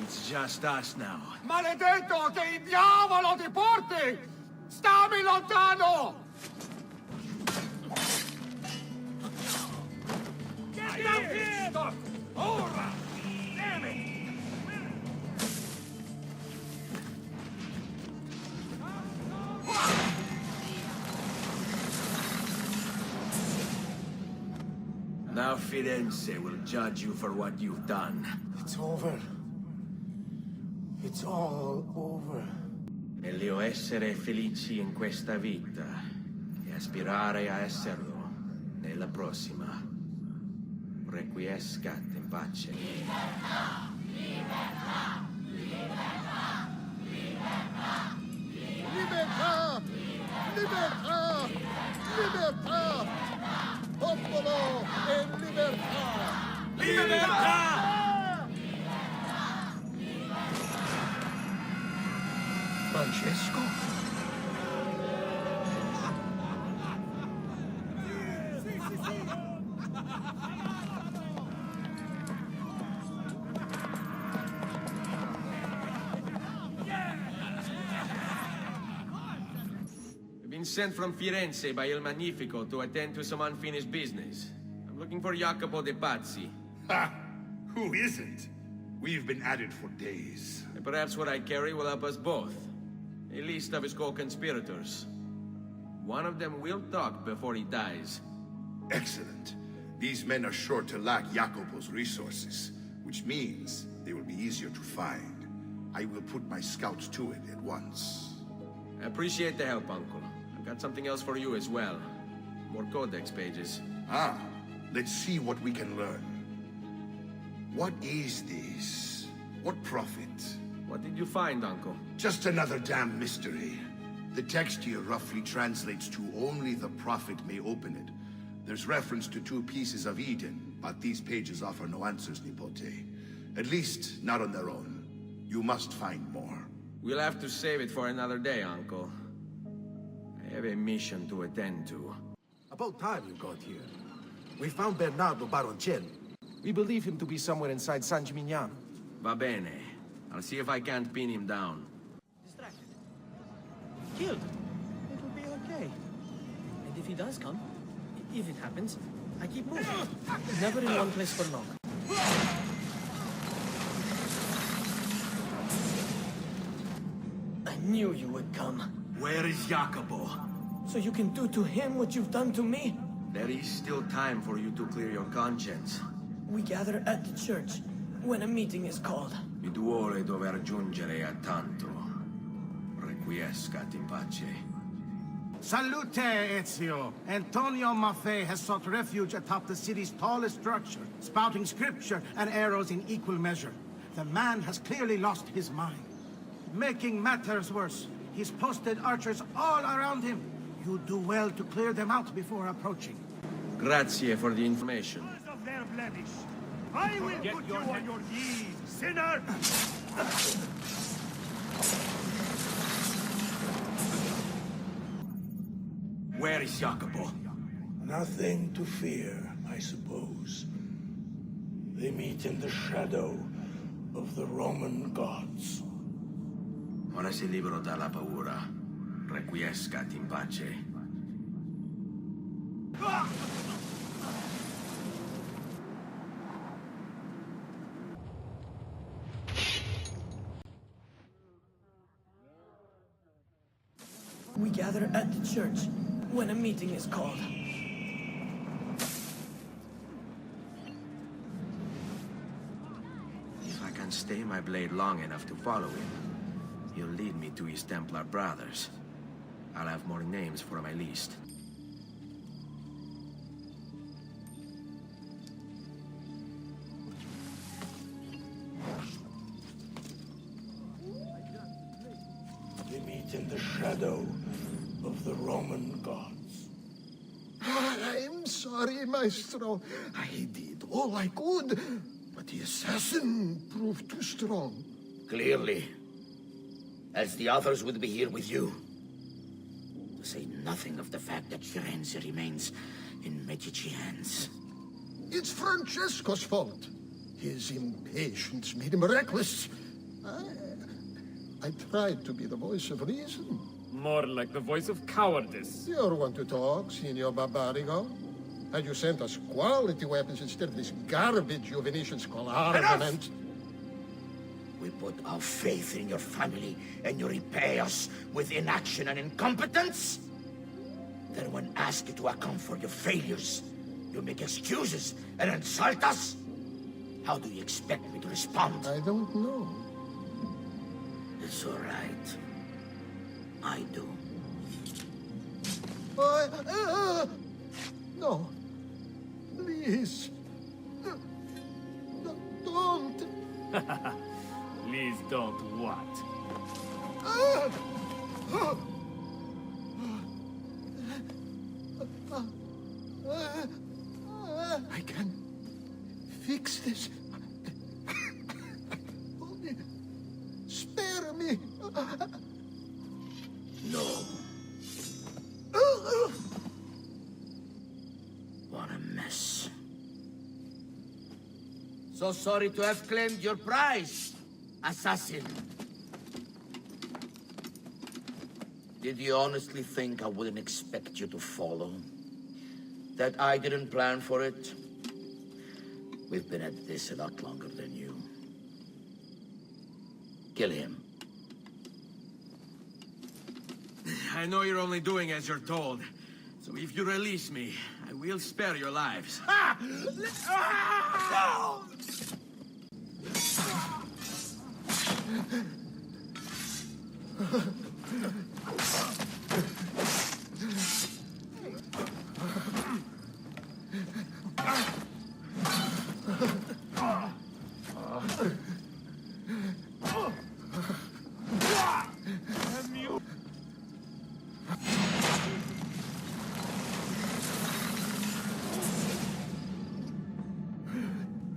It's just us now. Maledetto che il diavolo ti porti! Stammi lontano! Get down here! Stop! Ora! Damn it! Now Firenze will judge you for what you've done. It's over. It's all over. Meglio essere felici in questa vita che Aspirare a esserlo nella prossima. Requiescat in pace. Libertà! Libertà! Libertà! Libertà! Libertà! Popolo e libertà! Libertà! Francesco? Been sent from Firenze by Il Magnifico to attend to some unfinished business. I'm looking for Jacopo de Pazzi. Ha! Who isn't? We've been at it for days. And perhaps what I carry will help us both. A list of his co-conspirators. One of them will talk before he dies. Excellent. These men are sure to lack Jacopo's resources, which means they will be easier to find. I will put my scouts to it at once. I appreciate the help, Uncle. I've got something else for you as well. More codex pages. Ah, let's see what we can learn. What is this? What prophet? What did you find, Uncle? Just another damn mystery. The text here roughly translates to only the prophet may open it. There's reference to 2 pieces of Eden, but these pages offer no answers, Nipote. At least, not on their own. You must find more. We'll have to save it for another day, Uncle. I have a mission to attend to. About time you got here. We found Bernardo Baroncelli. We believe him to be somewhere inside San Gimignano. Va bene. I'll see if I can't pin him down. Distracted. Killed. It will be okay. And if he does come, if it happens, I keep moving. Never in one place for long. I knew you would come. Where is Jacopo? So you can do to him what you've done to me? There is still time for you to clear your conscience. We gather at the church when a meeting is called. Il duole dove raggiungere a tanto. Requiescat in pace. Salute, Ezio! Antonio Maffei has sought refuge atop the city's tallest structure, spouting scripture and arrows in equal measure. The man has clearly lost his mind. Making matters worse, he's posted archers all around him. You do well to clear them out before approaching. Grazie for the information. Of their blemish. I will put you on your knees, sinner! Where is Jacopo? Nothing to fear, I suppose. They meet in the shadow of the Roman gods. Ora sei libero dalla paura. Requiescat in pace. We gather at the church when a meeting is called. If I can stay my blade long enough to follow him, he'll lead me to his Templar brothers. I'll have more names for my list. They meet in the shadow of the Roman gods. I'm sorry, Maestro. I did all I could, but the assassin proved too strong. Clearly. Else the others would be here with you. To say nothing of the fact that Firenze remains in Medici hands. It's Francesco's fault. His impatience made him reckless. I tried to be the voice of reason. More like the voice of cowardice. You're one to talk, Signor Barbarigo. Had you sent us quality weapons instead of this garbage you Venetians call armament? We put our faith in your family, and you repay us with inaction and incompetence? Then when asked to account for your failures, you make excuses and insult us? How do you expect me to respond? I don't know. It's all right. I do. No. Please. Don't. Please don't what? I can fix this. Only spare me. No. What a mess. So sorry to have claimed your prize, assassin. Did you honestly think I wouldn't expect you to follow? That I didn't plan for it? We've been at this a lot longer than you. Kill him. I know you're only doing as you're told. So if you release me, I will spare your lives.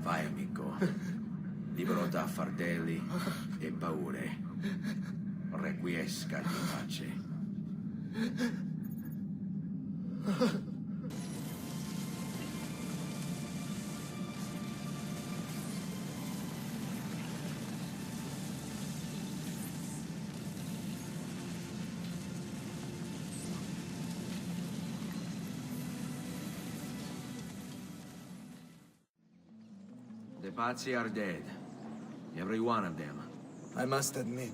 Vai, amico. Libero da fardelli e paure. Requiescat in pace. The Pazzi are dead. Every one of them. I must admit,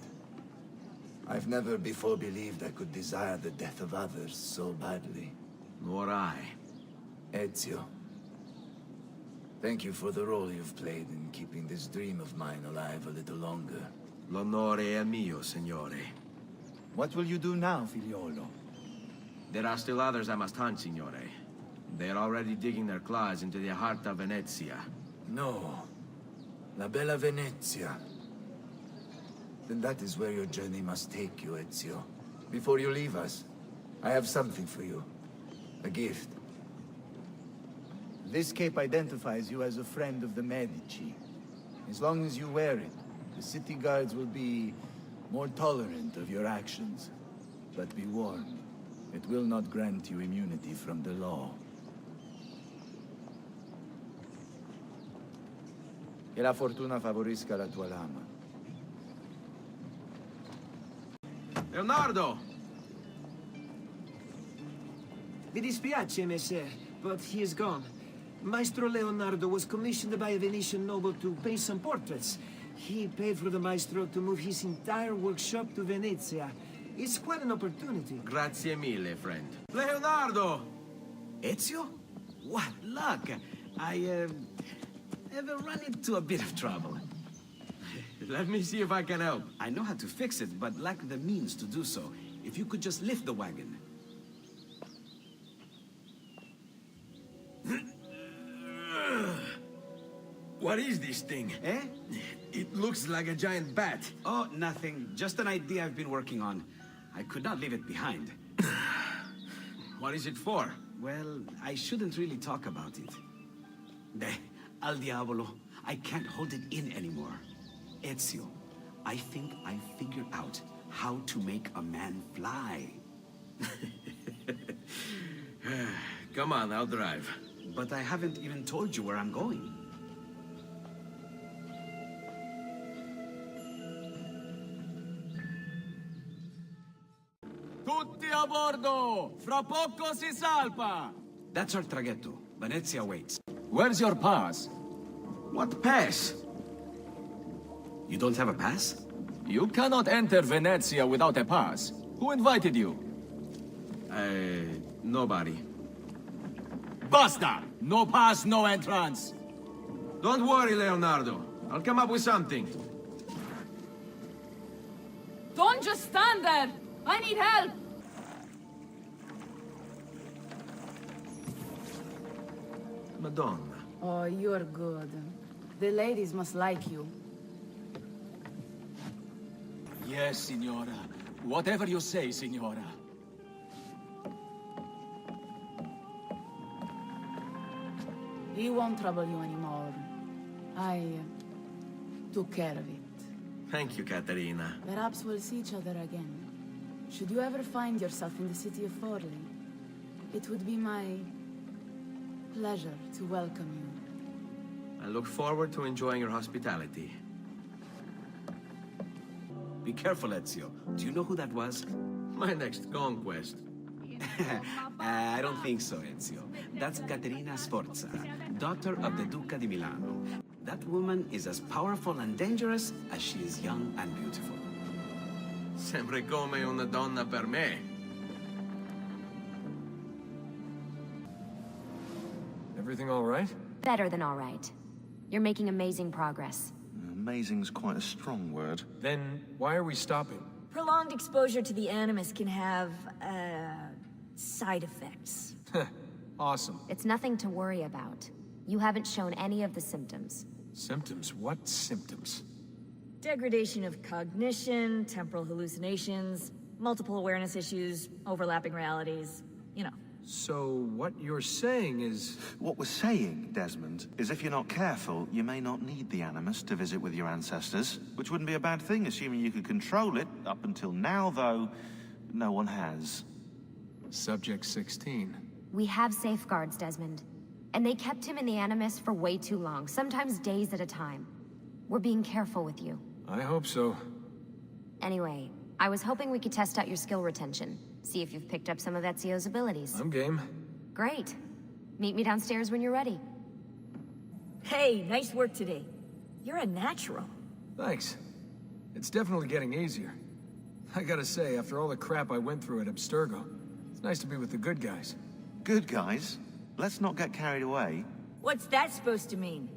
I've never before believed I could desire the death of others so badly. Nor I. Ezio, thank you for the role you've played in keeping this dream of mine alive a little longer. L'onore è mio, signore. What will you do now, figliolo? There are still others I must hunt, signore. They are already digging their claws into the heart of Venezia. No. La bella Venezia. Then that is where your journey must take you, Ezio. Before you leave us, I have something for you. A gift. This cape identifies you as a friend of the Medici. As long as you wear it, the city guards will be more tolerant of your actions. But be warned, it will not grant you immunity from the law. Che la fortuna favorisca la tua lama. Leonardo! Mi dispiace, messer, but he is gone. Maestro Leonardo was commissioned by a Venetian noble to paint some portraits. He paid for the maestro to move his entire workshop to Venezia. It's quite an opportunity. Grazie mille, friend. Leonardo! Ezio? What luck! I ever run into a bit of trouble. Let me see if I can help. I know how to fix it, but lack the means to do so. If you could just lift the wagon. What is this thing? Eh? It looks like a giant bat. Oh, nothing. Just an idea I've been working on. I could not leave it behind. What is it for? Well, I shouldn't really talk about it. Al diavolo. I can't hold it in anymore. Ezio, I think I figured out how to make a man fly. Come on, I'll drive. But I haven't even told you where I'm going. Tutti a bordo! Fra poco si salpa! That's our traghetto. Venezia waits. Where's your pass? What pass? You don't have a pass? You cannot enter Venezia without a pass. Who invited you? Nobody. Basta! No pass, no entrance! Don't worry, Leonardo. I'll come up with something. Don't just stand there! I need help! Madonna. Oh, you're good. The ladies must like you. Yes, Signora. Whatever you say, Signora. He won't trouble you anymore. I took care of it. Thank you, Caterina. Perhaps we'll see each other again. Should you ever find yourself in the city of Forli, it would be my pleasure to welcome you. I look forward to enjoying your hospitality. Be careful, Ezio. Do you know who that was? My next conquest. I don't think so, Ezio. That's Caterina Sforza, daughter of the Duca di Milano. That woman is as powerful and dangerous as she is young and beautiful. Sempre come una donna per me. Everything all right? Better than all right. You're making amazing progress. Amazing's quite a strong word. Then why are we stopping? Prolonged exposure to the animus can have, side effects. Awesome. It's nothing to worry about. You haven't shown any of the symptoms. Symptoms? What symptoms? Degradation of cognition, temporal hallucinations, multiple awareness issues, overlapping realities, you know. So what you're saying is... What we're saying, Desmond, is if you're not careful, you may not need the animus to visit with your ancestors, which wouldn't be a bad thing, assuming you could control it. Up until now, though, no one has. Subject 16. We have safeguards, Desmond. And they kept him in the animus for way too long, sometimes days at a time. We're being careful with you. I hope so. Anyway, I was hoping we could test out your skill retention. See if you've picked up some of Ezio's abilities. I'm game. Great. Meet me downstairs when you're ready. Hey, nice work today. You're a natural. Thanks. It's definitely getting easier. I gotta say, after all the crap I went through at Abstergo, it's nice to be with the good guys. Good guys? Let's not get carried away. What's that supposed to mean?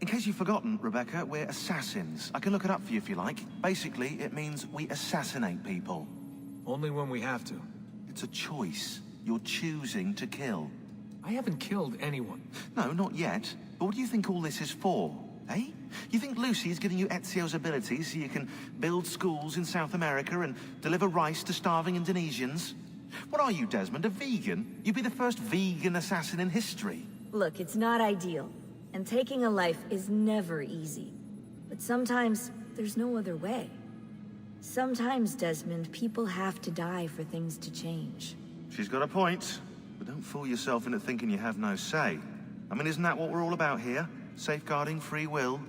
In case you've forgotten, Rebecca, we're assassins. I can look it up for you if you like. Basically, it means we assassinate people. Only when we have to. It's a choice. You're choosing to kill. I haven't killed anyone. No, not yet. But what do you think all this is for, eh? You think Lucy's giving you Ezio's abilities so you can build schools in South America and deliver rice to starving Indonesians? What are you, Desmond, a vegan? You'd be the first vegan assassin in history. Look, it's not ideal. And taking a life is never easy. But sometimes, there's no other way. Sometimes, Desmond, people have to die for things to change. She's got a point. But don't fool yourself into thinking you have no say. I mean, isn't that what we're all about here? Safeguarding free will?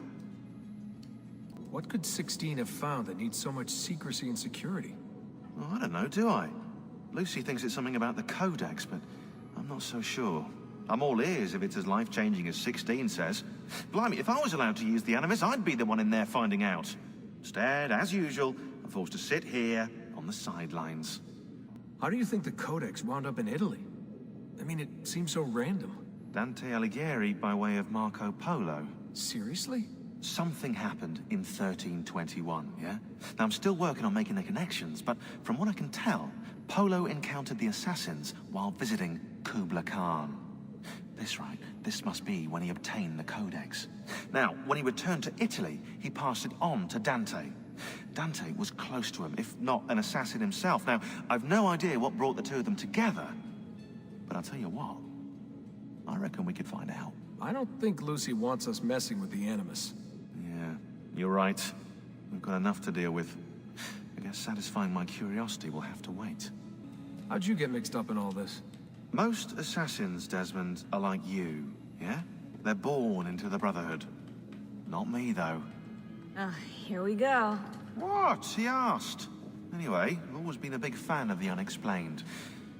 What could 16 have found that needs so much secrecy and security? Well, I don't know, do I? Lucy thinks it's something about the Codex, but I'm not so sure. I'm all ears if it's as life-changing as 16 says. Blimey, if I was allowed to use the animus, I'd be the one in there finding out. Instead, as usual, I'm forced to sit here on the sidelines. How do you think the Codex wound up in Italy? I mean, it seems so random. Dante Alighieri by way of Marco Polo. Seriously? Something happened in 1321, yeah? Now, I'm still working on making the connections, but from what I can tell, Polo encountered the assassins while visiting Kubla Khan. This must be when he obtained the Codex. Now, when he returned to Italy, he passed it on to Dante. Dante was close to him, if not an assassin himself. Now, I've no idea what brought the two of them together, but I'll tell you what, I reckon we could find out. I don't think Lucy wants us messing with the animus. Yeah, you're right. We've got enough to deal with. I guess satisfying my curiosity will have to wait. How'd you get mixed up in all this? Most assassins, Desmond, are like you, yeah? They're born into the Brotherhood. Not me, though. Here we go. What? He asked. Anyway, I've always been a big fan of the unexplained.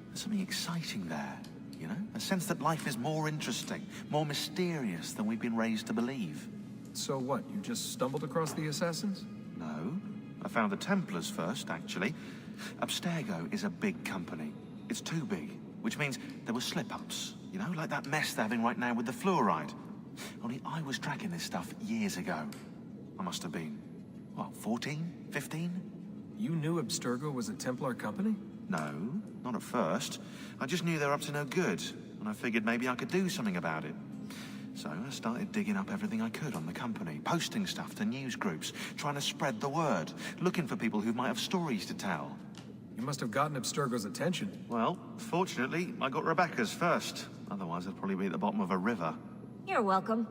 There's something exciting there, you know? A sense that life is more interesting, more mysterious than we've been raised to believe. So what, you just stumbled across the assassins? No. I found the Templars first, actually. Abstergo is a big company. It's too big. Which means there were slip-ups, you know, like that mess they're having right now with the fluoride. Only I was tracking this stuff years ago. I must have been, what, 14? 15? You knew Abstergo was a Templar company? No, not at first. I just knew they were up to no good, and I figured maybe I could do something about it. So I started digging up everything I could on the company, posting stuff to news groups, trying to spread the word, looking for people who might have stories to tell. You must have gotten Abstergo's attention. Well, fortunately, I got Rebecca's first. Otherwise, I'd probably be at the bottom of a river. You're welcome.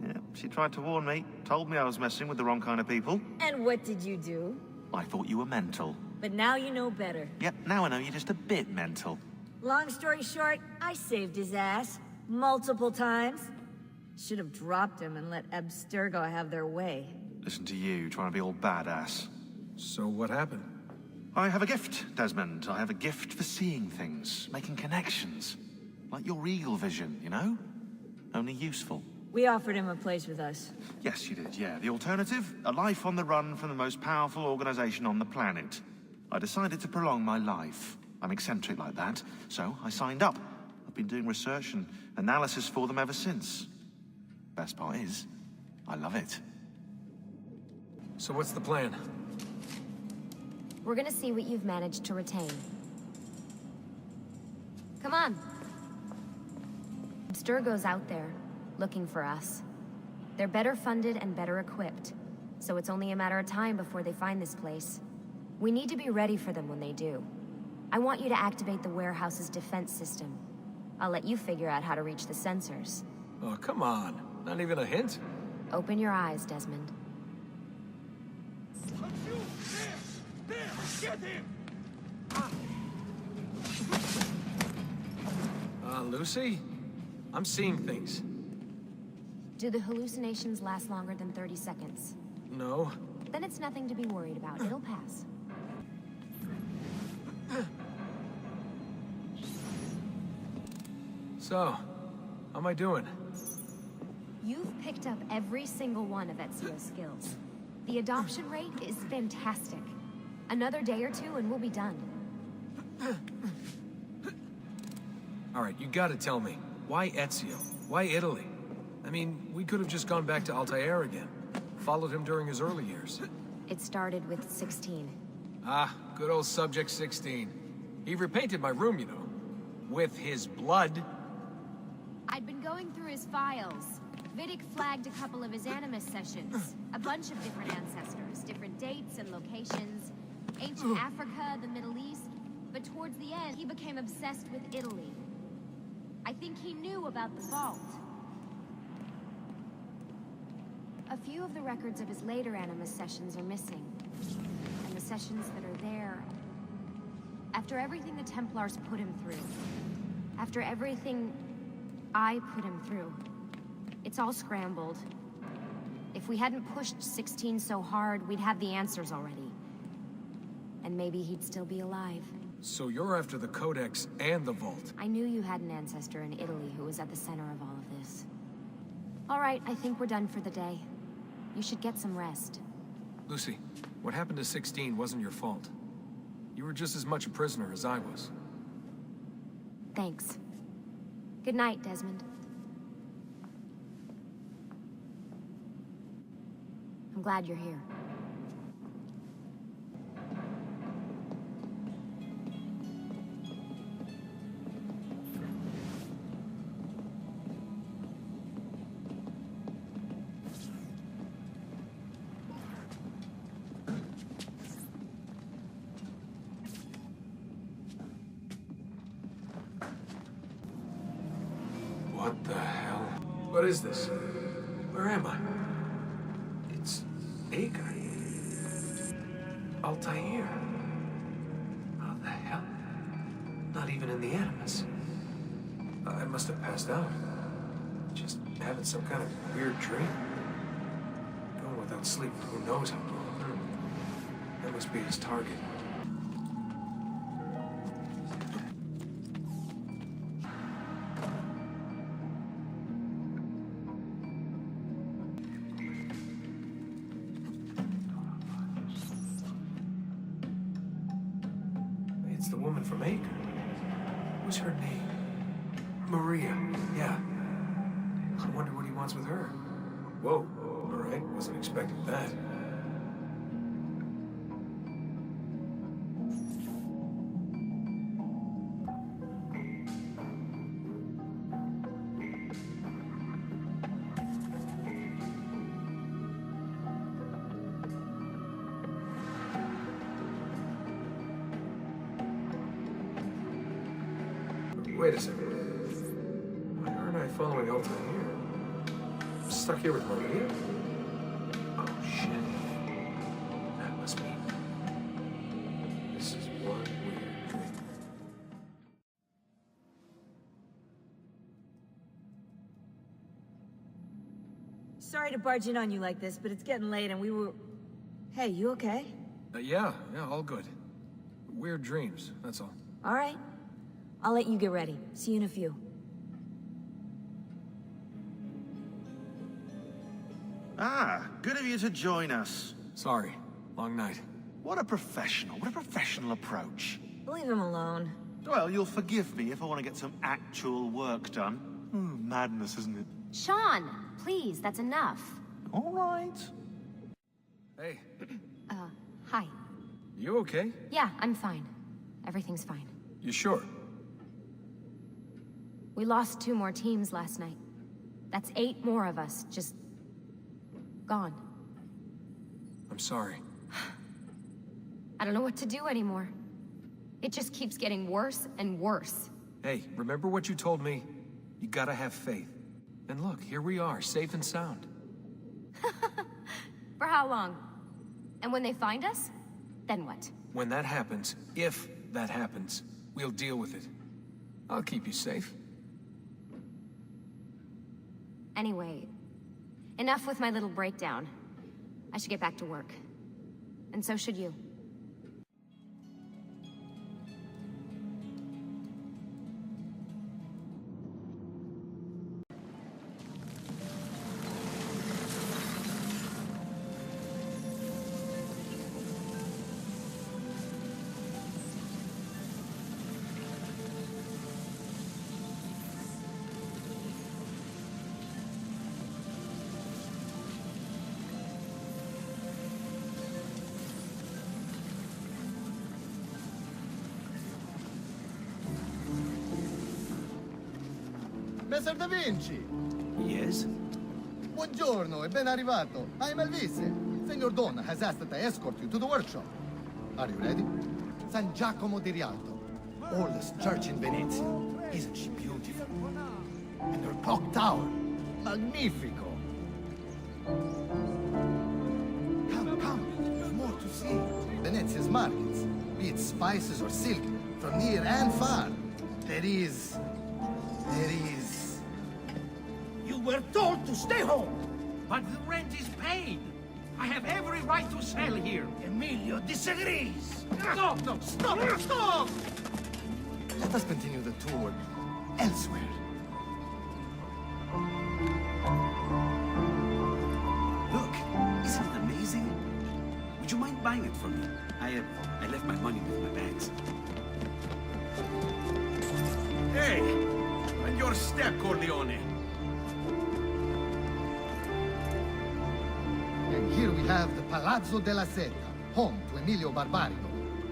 Yeah, she tried to warn me, told me I was messing with the wrong kind of people. And what did you do? I thought you were mental. But now you know better. Yep, now I know you're just a bit mental. Long story short, I saved his ass. Multiple times. Should have dropped him and let Abstergo have their way. Listen to you, trying to be all badass. So what happened? I have a gift, Desmond. I have a gift for seeing things, making connections. Like your eagle vision, you know? Only useful. We offered him a place with us. Yes, you did, yeah. The alternative? A life on the run from the most powerful organization on the planet. I decided to prolong my life. I'm eccentric like that, so I signed up. I've been doing research and analysis for them ever since. Best part is, I love it. So what's the plan? We're gonna see what you've managed to retain. Come on. Abstergo's out there, looking for us. They're better funded and better equipped, so it's only a matter of time before they find this place. We need to be ready for them when they do. I want you to activate the warehouse's defense system. I'll let you figure out how to reach the sensors. Oh, come on. Not even a hint? Open your eyes, Desmond. There! Get him! Lucy? I'm seeing things. Do the hallucinations last longer than 30 seconds? No. Then it's nothing to be worried about. It'll pass. So, how am I doing? You've picked up every single one of Ezio's skills. The adoption rate is fantastic. Another day or two and we'll be done. All right, you gotta tell me. Why Ezio? Why Italy? I mean, we could have just gone back to Altair again. Followed him during his early years. It started with 16. Ah, good old Subject 16. He repainted my room, you know. With his blood. I'd been going through his files. Vidic flagged a couple of his animus sessions. A bunch of different ancestors, different dates and locations. Ancient Africa, the Middle East. But towards the end, he became obsessed with Italy. I think he knew about the vault. A few of the records of his later animus sessions are missing. And the sessions that are there... After everything the Templars put him through, after everything I put him through, it's all scrambled. If we hadn't pushed 16 so hard, we'd have the answers already. And maybe he'd still be alive. So you're after the Codex and the Vault. I knew you had an ancestor in Italy who was at the center of all of this. All right, I think we're done for the day. You should get some rest. Lucy, what happened to 16 wasn't your fault. You were just as much a prisoner as I was. Thanks. Good night, Desmond. I'm glad you're here. What the hell? What is this? Where am I? It's Acre. Altair. How the hell? Not even in the Animus. I must have passed out. Just having some kind of weird dream. Going without sleep for who knows how long. That must be his target. It's the woman from Acre. What's her name? Maria. Yeah. I wonder what he wants with her. Whoa. All right. Wasn't expecting that. Wait a second. Why aren't I following Alta here? I'm stuck here with Maria? Oh, shit. That must be... This is one weird dream. Sorry to barge in on you like this, but it's getting late and we were... Hey, you okay? Yeah, all good. Weird dreams, that's all. All right. I'll let you get ready. See you in a few. Ah, good of you to join us. Sorry, long night. What a professional approach. Leave him alone. Well, you'll forgive me if I want to get some actual work done. Madness, isn't it? Sean, please, that's enough. All right. Hey. Hi. You okay? Yeah, I'm fine. Everything's fine. You sure? We lost 2 more teams last night. That's 8 more of us, just... gone. I'm sorry. I don't know what to do anymore. It just keeps getting worse and worse. Hey, remember what you told me? You gotta have faith. And look, here we are, safe and sound. For how long? And when they find us, then what? When that happens, if that happens, we'll deal with it. I'll keep you safe. Anyway, enough with my little breakdown. I should get back to work. And so should you. Messer Da Vinci! Yes? Buongiorno e ben arrivato. I'm Elvise. Senor Don has asked that I escort you to the workshop. Are you ready? San Giacomo di Rialto. Oldest church in Venezia. Isn't she beautiful? And her clock tower. Magnifico. Come. There's more to see. Venezia's markets. Be it spices or silk. From near and far. There is... You were told to stay home, but the rent is paid. I have every right to sell here. Emilio disagrees. No, stop! Let us continue the tour elsewhere. Look, isn't it amazing? Would you mind buying it for me? I left my money with my bags. Hey! And your step, Corleone! And here we have the Palazzo della Seta, home to Emilio Barbarigo.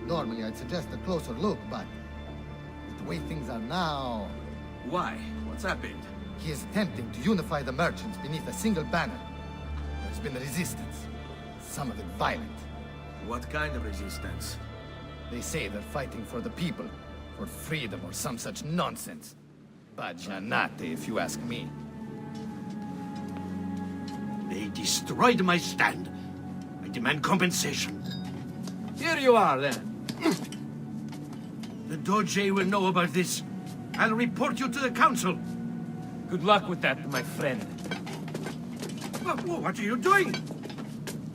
Normally I'd suggest a closer look, but with the way things are now... Why? What's happened? He is attempting to unify the merchants beneath a single banner. There's been resistance, some of it violent. What kind of resistance? They say they're fighting for the people, for freedom or some such nonsense. Baggianate, if you ask me. They destroyed my stand. I demand compensation. Here you are, then. The Doge will know about this. I'll report you to the council. Good luck with that, my friend. What are you doing?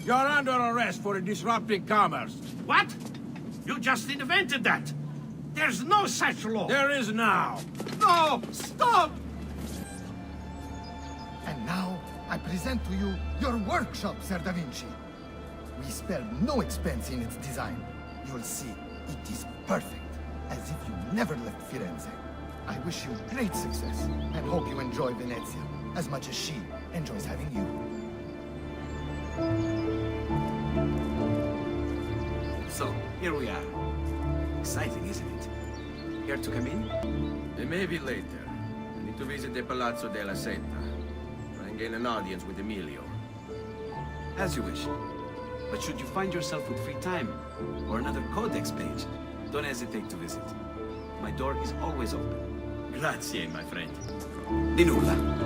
You're under arrest for disrupting commerce. What? You just invented that. There's no such law. There is now. No! Stop! And now, I present to you your workshop, Sir Da Vinci. We spared no expense in its design. You'll see, it is perfect, as if you never left Firenze. I wish you great success, and hope you enjoy Venezia, as much as she enjoys having you. So, here we are. Exciting, isn't it? Here to come in? And maybe later. I need to visit the Palazzo della Seta. Try and gain an audience with Emilio. As you wish. But should you find yourself with free time, or another codex page, don't hesitate to visit. My door is always open. Grazie, my friend. Di nulla.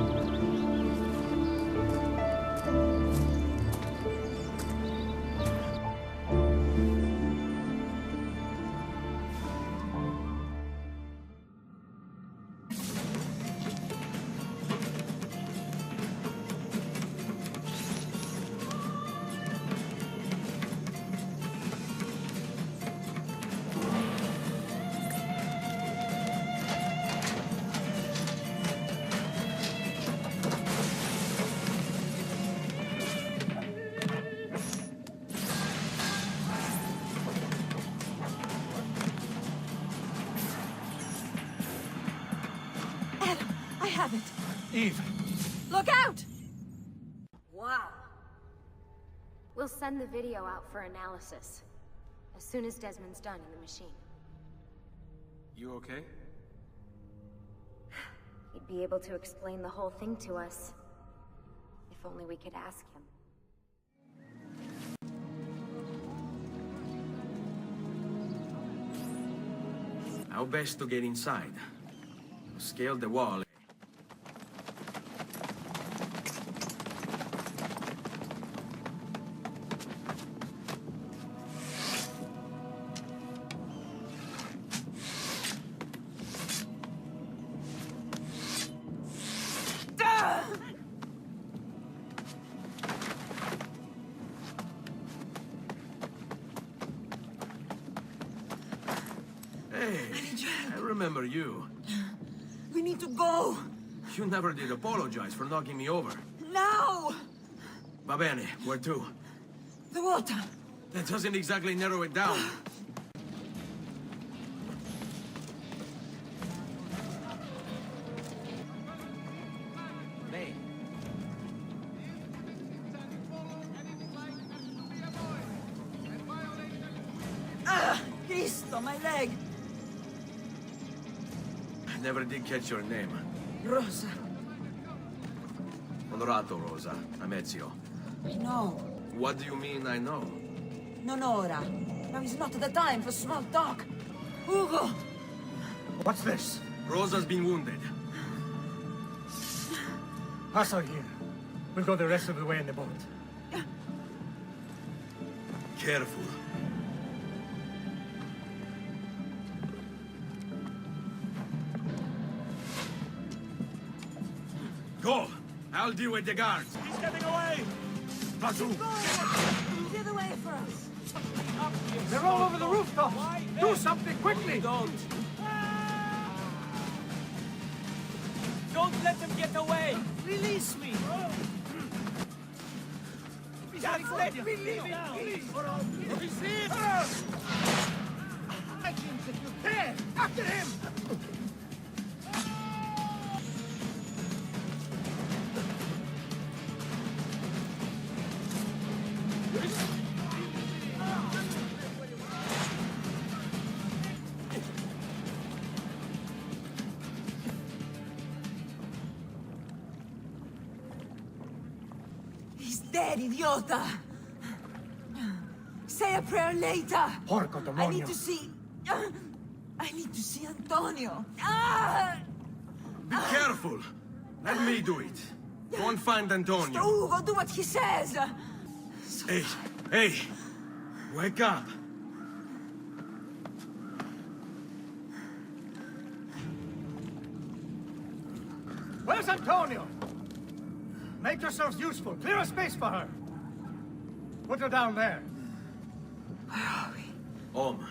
Adam, I have it. Eve. Look out! Wow. We'll send the video out for analysis. As soon as Desmond's done in the machine. You okay? He'd be able to explain the whole thing to us. If only we could ask him. How best to get inside? Scale the wall. Hey, I remember you. We need to go. You never did apologize for knocking me over. Now! Va bene, where to? The water. That doesn't exactly narrow it down. Hey. Ah! Cristo, my leg! I never did catch your name. Rosa. Onorato, Rosa. I'm Ezio. I know. What do you mean, I know? Non ora. Now is not the time for small talk. Hugo! What's this? Rosa's been wounded. Pass out here. We'll go the rest of the way in the boat. Careful. Go! I'll deal with the guards. He's getting away! Bazoo! The other way for us. They're all over the rooftop! Do something quickly! Don't let them get away! Release me! Just let me leave it, please! He's here! Actions if you can! After him! He's dead, idiota! Say a prayer later! Porco demonio! I need to see... I need to see Antonio! Ah! Be careful! Let me do it. Go and find Antonio. Ugo, do what he says! Hey, hey! Wake up! Where's Antonio? Make yourselves useful. Clear a space for her. Put her down there. Where are we? Home.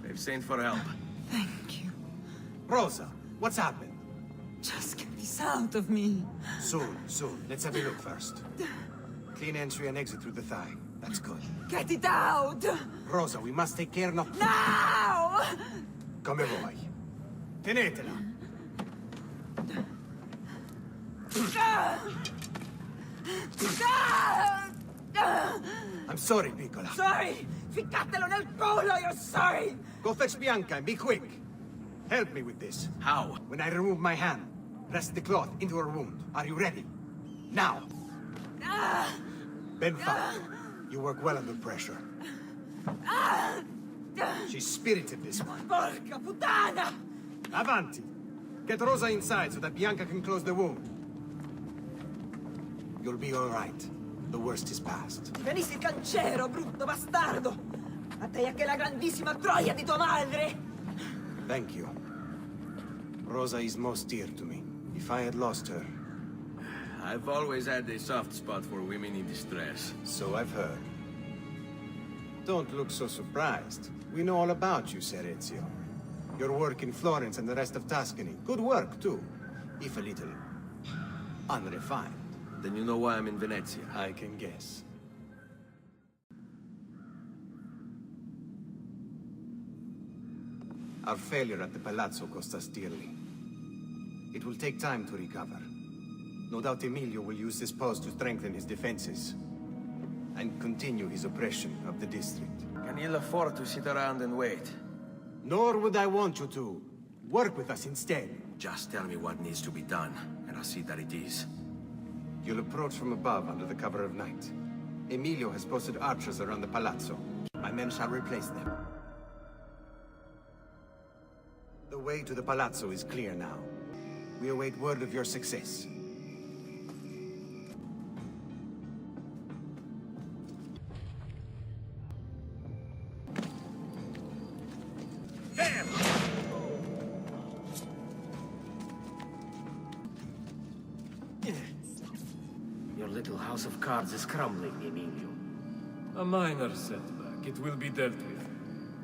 They've sent for help. Thank you. Rosa, what's happened? Just get this out of me. Soon. Let's have a look first. Clean entry and exit through the thigh. That's good. Get it out! Rosa, we must take care not... Now! Come vuoi. Tenetela. I'm sorry, Piccola. Sorry! Ficcatelo nel culo, you're sorry! Go fetch Bianca and be quick. Help me with this. How? When I remove my hand, press the cloth into her wound. Are you ready? Now! Ben Fowler, you work well under pressure. She's spirited, this one. Porca puttana! Avanti. Get Rosa inside so that Bianca can close the wound. You'll be all right. The worst is past. Venisse il cancero, brutto bastardo! A te e anche la grandissima troia di tua madre! Thank you. Rosa is most dear to me. If I had lost her... I've always had a soft spot for women in distress. So I've heard. Don't look so surprised. We know all about you, Ser Ezio. Your work in Florence and the rest of Tuscany. Good work, too. If a little... unrefined. Then you know why I'm in Venezia. I can guess. Our failure at the Palazzo cost us dearly. It will take time to recover. No doubt Emilio will use this pause to strengthen his defenses. And continue his oppression of the district. Can you afford to sit around and wait? Nor would I want you to. Work with us instead. Just tell me what needs to be done, and I'll see that it is. You'll approach from above under the cover of night. Emilio has posted archers around the palazzo. My men shall replace them. The way to the palazzo is clear now. We await word of your success. Your little house of cards is crumbling, Emilio. A minor setback. It will be dealt with.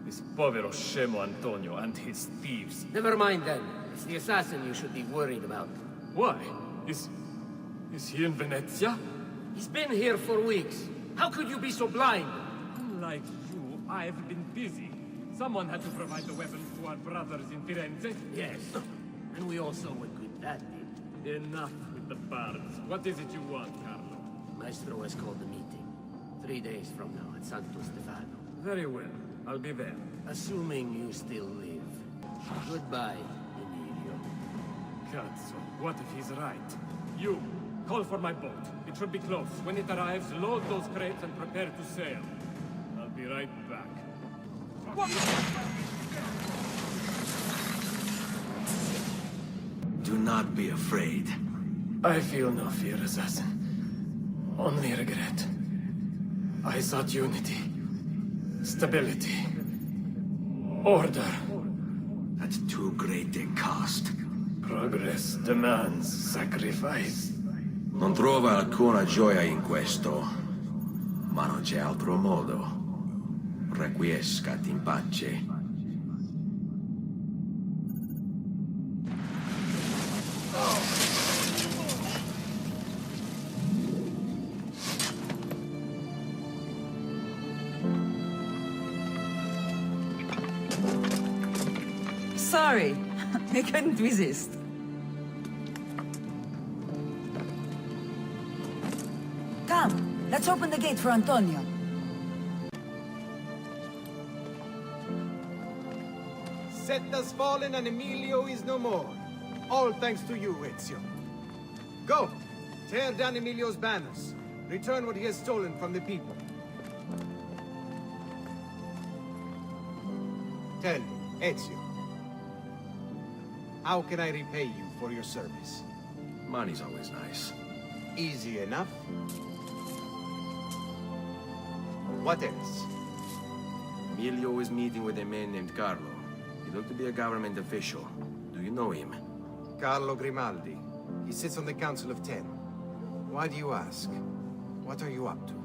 This povero scemo Antonio and his thieves. Never mind then. It's the assassin you should be worried about. Why? Is he in Venezia? He's been here for weeks. How could you be so blind? Unlike you, I've been busy. Someone had to provide the weapons to our brothers in Firenze. Yes. And we also were good that day. Enough with the bards. What is it you want, Carlo? Maestro has called a meeting. 3 days from now at Santo Stefano. Very well. I'll be there. Assuming you still live. Goodbye, Emilio. Cazzo, what if he's right? You, call for my boat. It should be close. When it arrives, load those crates and prepare to sail. I'll be right back. Do not be afraid. I feel no fear, assassin. Only regret. I sought unity. Stability. Order. At too great a cost. Progress demands sacrifice. Non trova alcuna gioia in questo, ma non c'è altro modo. Requiescat in pace. Sorry, I couldn't resist. Come, let's open the gate for Antonio. Set has fallen and Emilio is no more. All thanks to you, Ezio. Go! Tear down Emilio's banners. Return what he has stolen from the people. Tell me, Ezio. How can I repay you for your service? Money's always nice. Easy enough. What else? Emilio is meeting with a man named Carlo. He looked to be a government official. Do you know him? Carlo Grimaldi. He sits on the Council of 10. Why do you ask? What are you up to?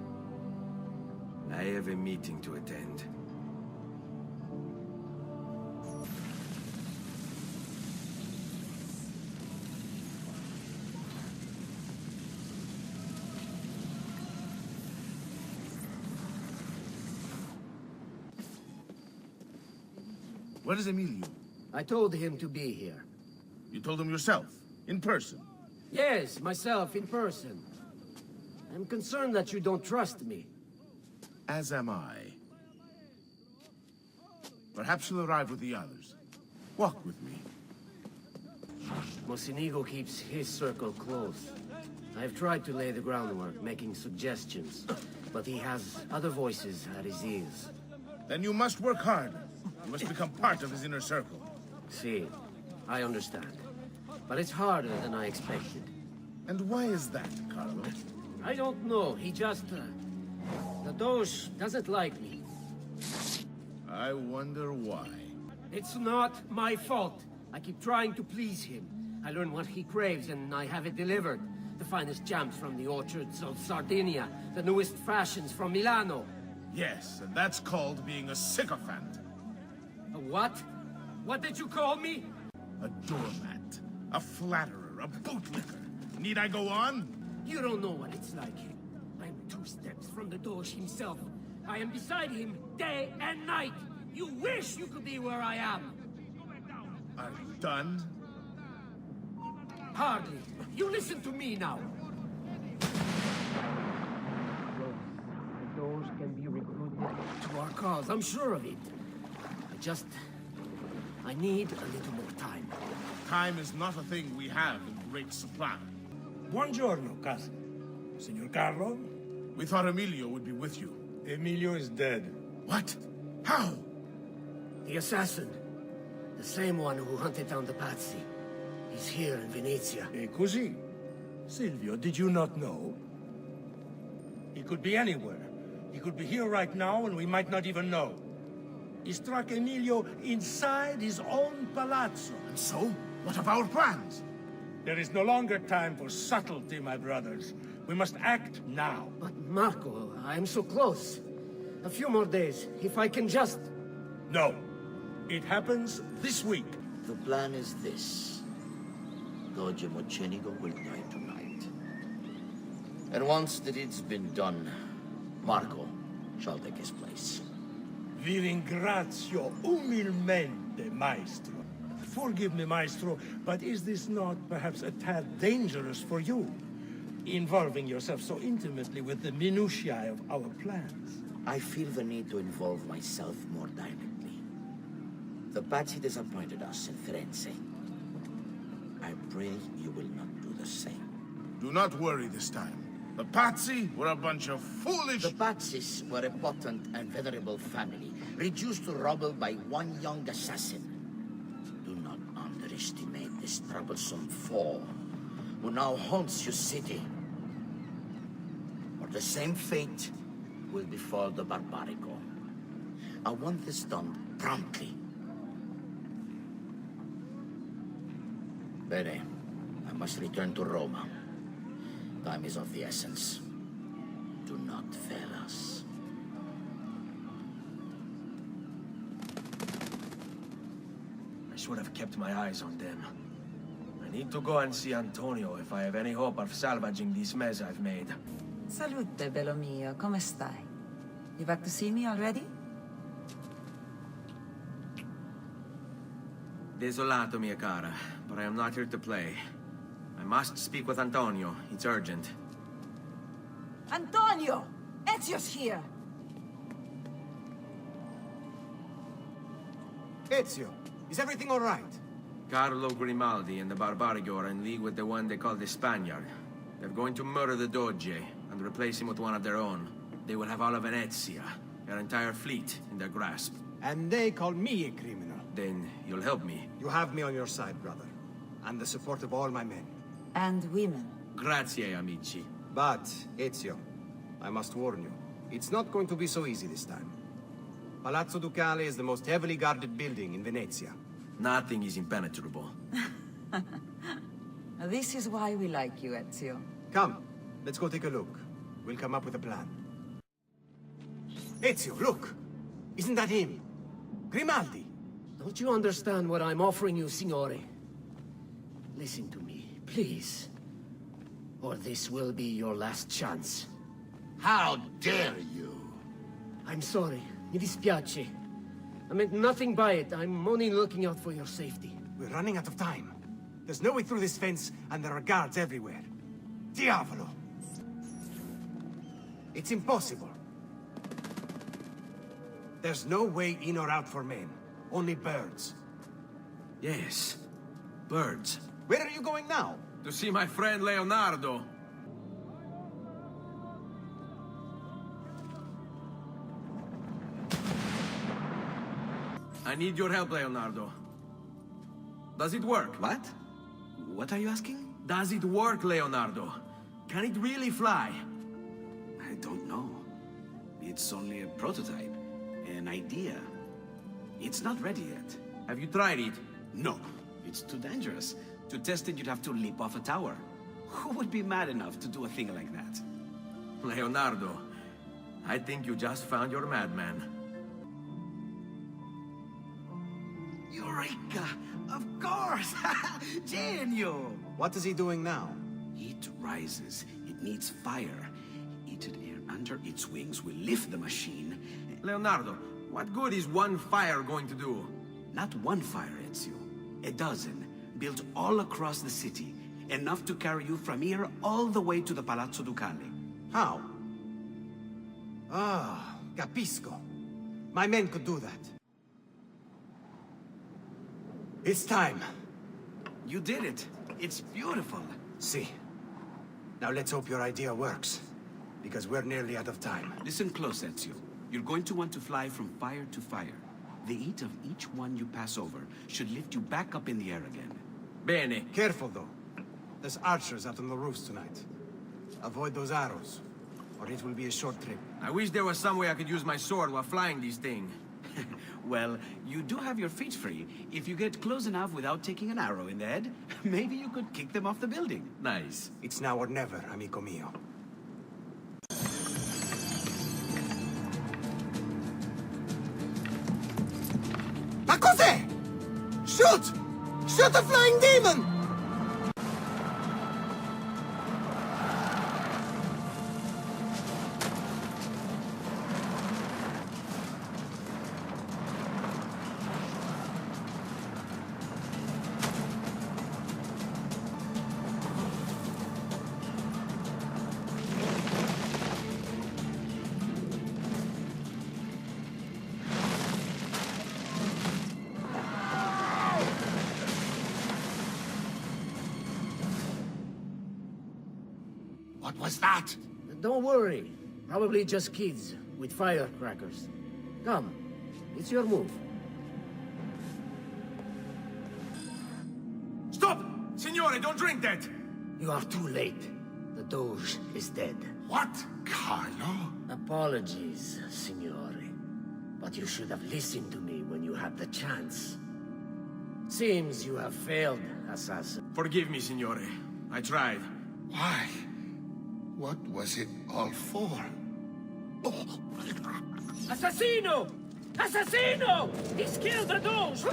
I have a meeting to attend. Where is Emilio? I told him to be here. You told him yourself, in person? Yes, myself, in person. I'm concerned that you don't trust me. As am I. Perhaps you'll arrive with the others. Walk with me. Mocenigo keeps his circle close. I've tried to lay the groundwork, making suggestions, but he has other voices at his ears. Then you must work hard. You must become part of his inner circle. See, I understand. but it's harder than I expected. And why is that, Carlo? I don't know. He just... the Doge doesn't like me. I wonder why. It's not my fault. I keep trying to please him. I learn what he craves and I have it delivered. The finest jams from the orchards of Sardinia, the newest fashions from Milano. Yes, and that's called being a sycophant. A what? What did you call me? A doormat, a flatterer, a bootlicker. Need I go on? You don't know what it's like. I'm 2 steps from the Doge himself. I am beside him day and night. You wish you could be where I am. Are you done? Hardly. You listen to me now. The Doge can be recruited to our cause, I'm sure of it. I need a little more time. Time is not a thing we have in great supply. Buongiorno, cousin. Signor Carlo? We thought Emilio would be with you. Emilio is dead. What? How? The assassin. The same one who hunted down the Pazzi. He's here in Venezia. E così? Silvio, did you not know? He could be anywhere. He could be here right now and we might not even know. He struck Emilio inside his own palazzo. And so? What of our plans? There is no longer time for subtlety, my brothers. We must act now. But Marco, I'm so close. A few more days, if I can just... No. It happens this week. The plan is this. Doge Mocenigo will die tonight. And once the deed's been done, Marco shall take his place. Vi ringrazio umilmente, maestro. Forgive me, maestro, but is this not perhaps a tad dangerous for you? Involving yourself so intimately with the minutiae of our plans. I feel the need to involve myself more directly. The Pazzi disappointed us in Firenze. I pray you will not do the same. Do not worry this time. The Pazzi were a bunch of foolish... The Pazzis were a potent and venerable family, reduced to rubble by one young assassin. Do not underestimate this troublesome foe, who now haunts your city. Or the same fate will befall the Barbarico. I want this done promptly. Bene, I must return to Roma. Time is of the essence. Do not fail us. I should have kept my eyes on them. I need to go and see Antonio if I have any hope of salvaging this mess I've made. Salute, bello mio. Come stai? You back to see me already? Desolato, mia cara, but I am not here to play. I must speak with Antonio. It's urgent. Antonio! Ezio's here! Ezio, is everything all right? Carlo Grimaldi and the Barbarigo are in league with the one they call the Spaniard. They're going to murder the Doge and replace him with one of their own. They will have all of Venezia, their entire fleet, in their grasp. And they call me a criminal. Then you'll help me. You have me on your side, brother. And the support of all my men. And women. Grazie, amici. But, Ezio, I must warn you. It's not going to be so easy this time. Palazzo Ducale is the most heavily guarded building in Venezia. Nothing is impenetrable. This is why we like you, Ezio. Come, let's go take a look. We'll come up with a plan. Ezio, look! Isn't that him? Grimaldi! Don't you understand what I'm offering you, Signore? Listen to me, please. Or this will be your last chance. How dare you? I'm sorry. Mi dispiace. I meant nothing by it. I'm only looking out for your safety. We're running out of time. There's no way through this fence, and there are guards everywhere. Diavolo! It's impossible. There's no way in or out for men. Only birds. Yes, birds. Where are you going now? To see my friend Leonardo. I need your help, Leonardo. Does it work? What? What are you asking? Does it work, Leonardo? Can it really fly? I don't know. It's only a prototype, an idea. It's not ready yet. Have you tried it? No, it's too dangerous. To test it, you'd have to leap off a tower. Who would be mad enough to do a thing like that? Leonardo, I think you just found your madman. Eureka! Of course! Genio! What is he doing now? It rises. It needs fire. Heated air under its wings will lift the machine. Leonardo, what good is one fire going to do? Not one fire, Ezio. A dozen, built all across the city. Enough to carry you from here all the way to the Palazzo Ducale. How? Ah, capisco. My men could do that. It's time. You did it. It's beautiful. See. Now let's hope your idea works. Because we're nearly out of time. Listen close, Ezio. You're going to want to fly from fire to fire. The heat of each one you pass over should lift you back up in the air again. Bene. Careful, though. There's archers out on the roofs tonight. Avoid those arrows, or it will be a short trip. I wish there was some way I could use my sword while flying this thing. Well, you do have your feet free. If you get close enough without taking an arrow in the head, maybe you could kick them off the building. Nice. It's now or never, amico mio. Ma cos'è? Shoot! Shoot the flying demon! What was that? Don't worry. Probably just kids with firecrackers. Come, it's your move. Stop! Signore, don't drink that! You are too late. The Doge is dead. What? Carlo? Apologies, Signore. But you should have listened to me when you had the chance. Seems you have failed, assassin. Forgive me, Signore. I tried. Why? What was it all for? Assassino! Assassino! He's killed the Doge!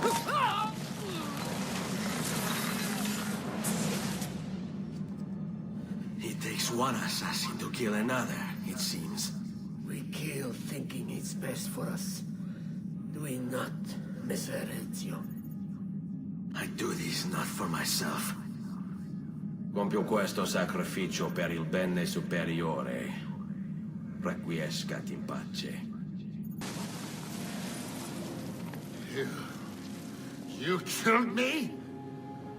It takes one assassin to kill another, it seems. We kill thinking it's best for us. Do we not, Messer Ezio? I do this not for myself. Compio questo sacrificio per il bene superiore. Requiescat in pace. You killed me?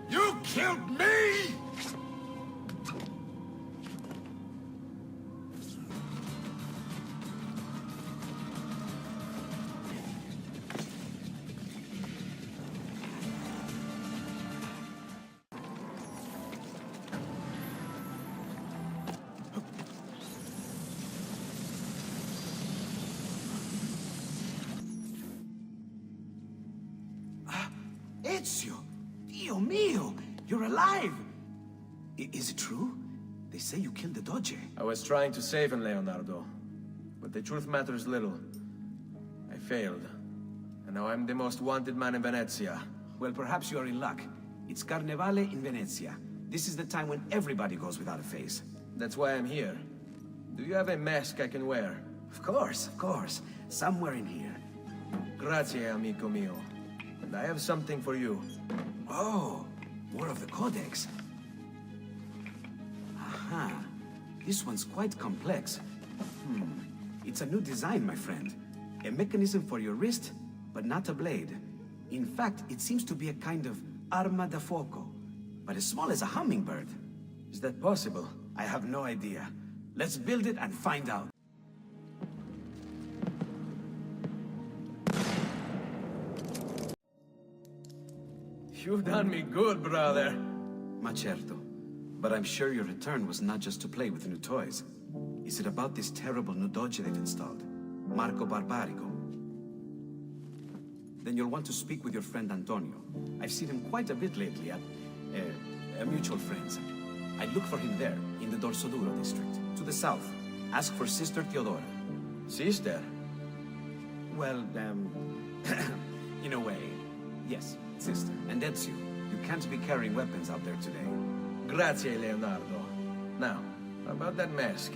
You killed me? Ezio! Dio mio! You're alive! Is it true? They say you killed the Doge. I was trying to save him, Leonardo. But the truth matters little. I failed. And now I'm the most wanted man in Venezia. Well, perhaps you're in luck. It's Carnevale in Venezia. This is the time when everybody goes without a face. That's why I'm here. Do you have a mask I can wear? Of course, of course. Somewhere in here. Grazie, amico mio. And I have something for you. Oh, more of the Codex. Aha. This one's quite complex. It's a new design, my friend. A mechanism for your wrist, but not a blade. In fact, it seems to be a kind of arma da fuoco, but as small as a hummingbird. Is that possible? I have no idea. Let's build it and find out. You've done me good, brother. Ma certo. But I'm sure your return was not just to play with new toys. Is it about this terrible new doge they've installed? Marco Barbarigo? Then you'll want to speak with your friend Antonio. I've seen him quite a bit lately at... mutual friends. I'd look for him there, in the Dorsoduro district, to the south. Ask for Sister Theodora. Sister? Well, in a way, yes, sister. And Ezio, you can't be carrying weapons out there today. Grazie, Leonardo. Now, about that mask.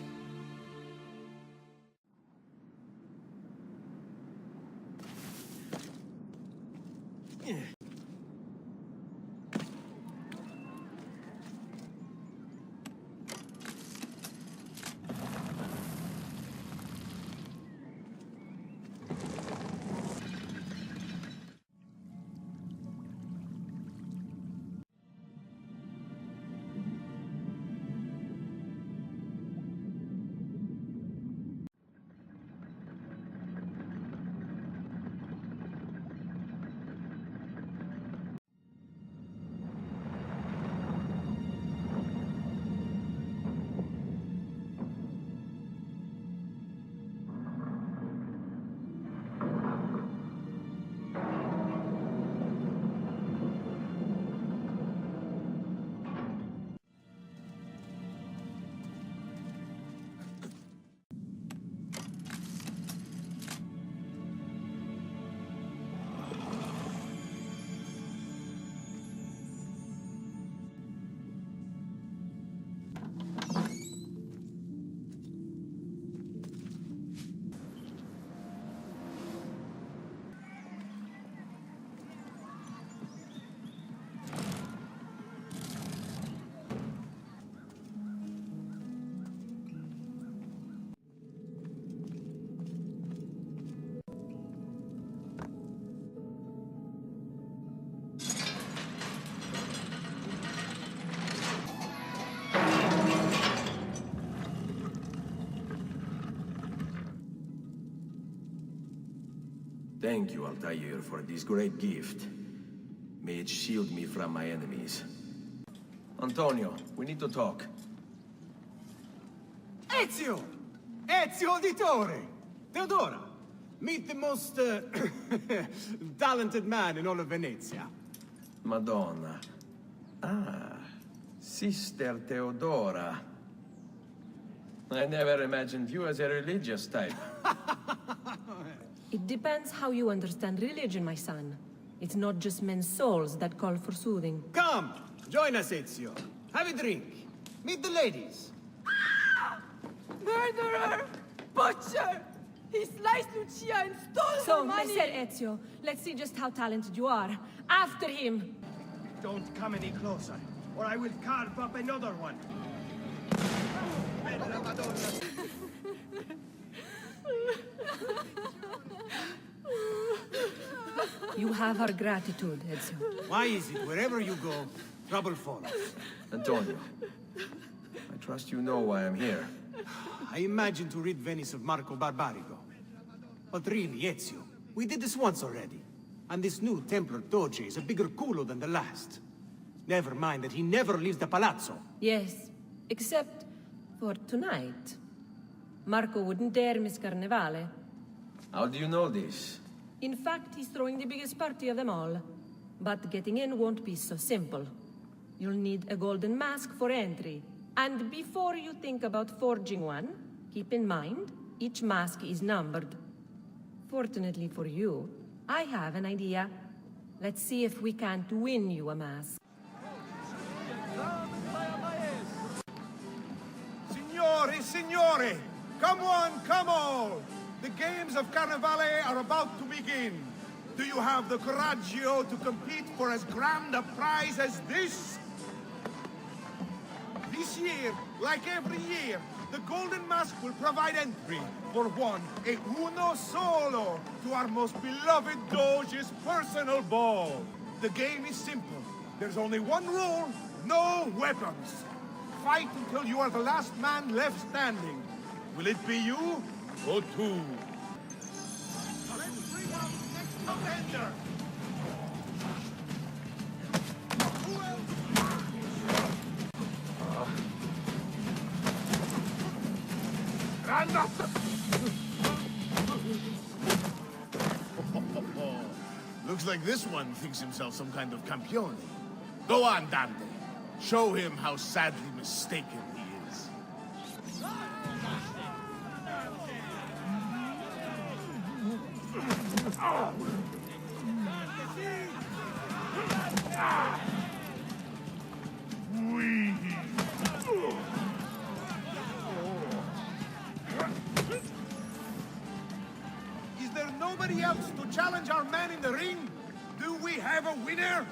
Thank you, Altair, for this great gift. May it shield me from my enemies. Antonio, we need to talk. Ezio! Ezio Auditore! Theodora! Meet the most, talented man in all of Venezia. Madonna. Ah, Sister Theodora. I never imagined you as a religious type. It depends how you understand religion, my son. It's not just men's souls that call for soothing. Come, join us, Ezio. Have a drink. Meet the ladies. Murderer! Butcher! He sliced Lucia and stole So, her money! Messer Ezio, let's see just how talented you are. After him! Don't come any closer, or I will carve up another one. Bella Madonna. You have our gratitude, Ezio. Why is it wherever you go, trouble follows? Antonio, I trust you know why I'm here. I imagine to rid Venice of Marco Barbarigo. But really, Ezio, we did this once already. And this new Templar Doge is a bigger culo than the last. Never mind that he never leaves the palazzo. Yes, except for tonight. Marco wouldn't dare miss Carnevale. How do you know this? In fact, he's throwing the biggest party of them all. But getting in won't be so simple. You'll need a golden mask for entry. And before you think about forging one, keep in mind, each mask is numbered. Fortunately for you, I have an idea. Let's see if we can't win you a mask. Signore, signore! Come on, come on! The games of Carnevale are about to begin. Do you have the coraggio to compete for as grand a prize as this? This year, like every year, the Golden Mask will provide entry for one, e uno solo, to our most beloved Doge's personal ball. The game is simple. There's only one rule, no weapons. Fight until you are the last man left standing. Will it be you, or two? Let's bring out the next contender! Who else? Looks like this one thinks himself some kind of campione. Go on, Dante. Show him how sadly mistaken he is. Is there nobody else to challenge our man in the ring? Do we have a winner?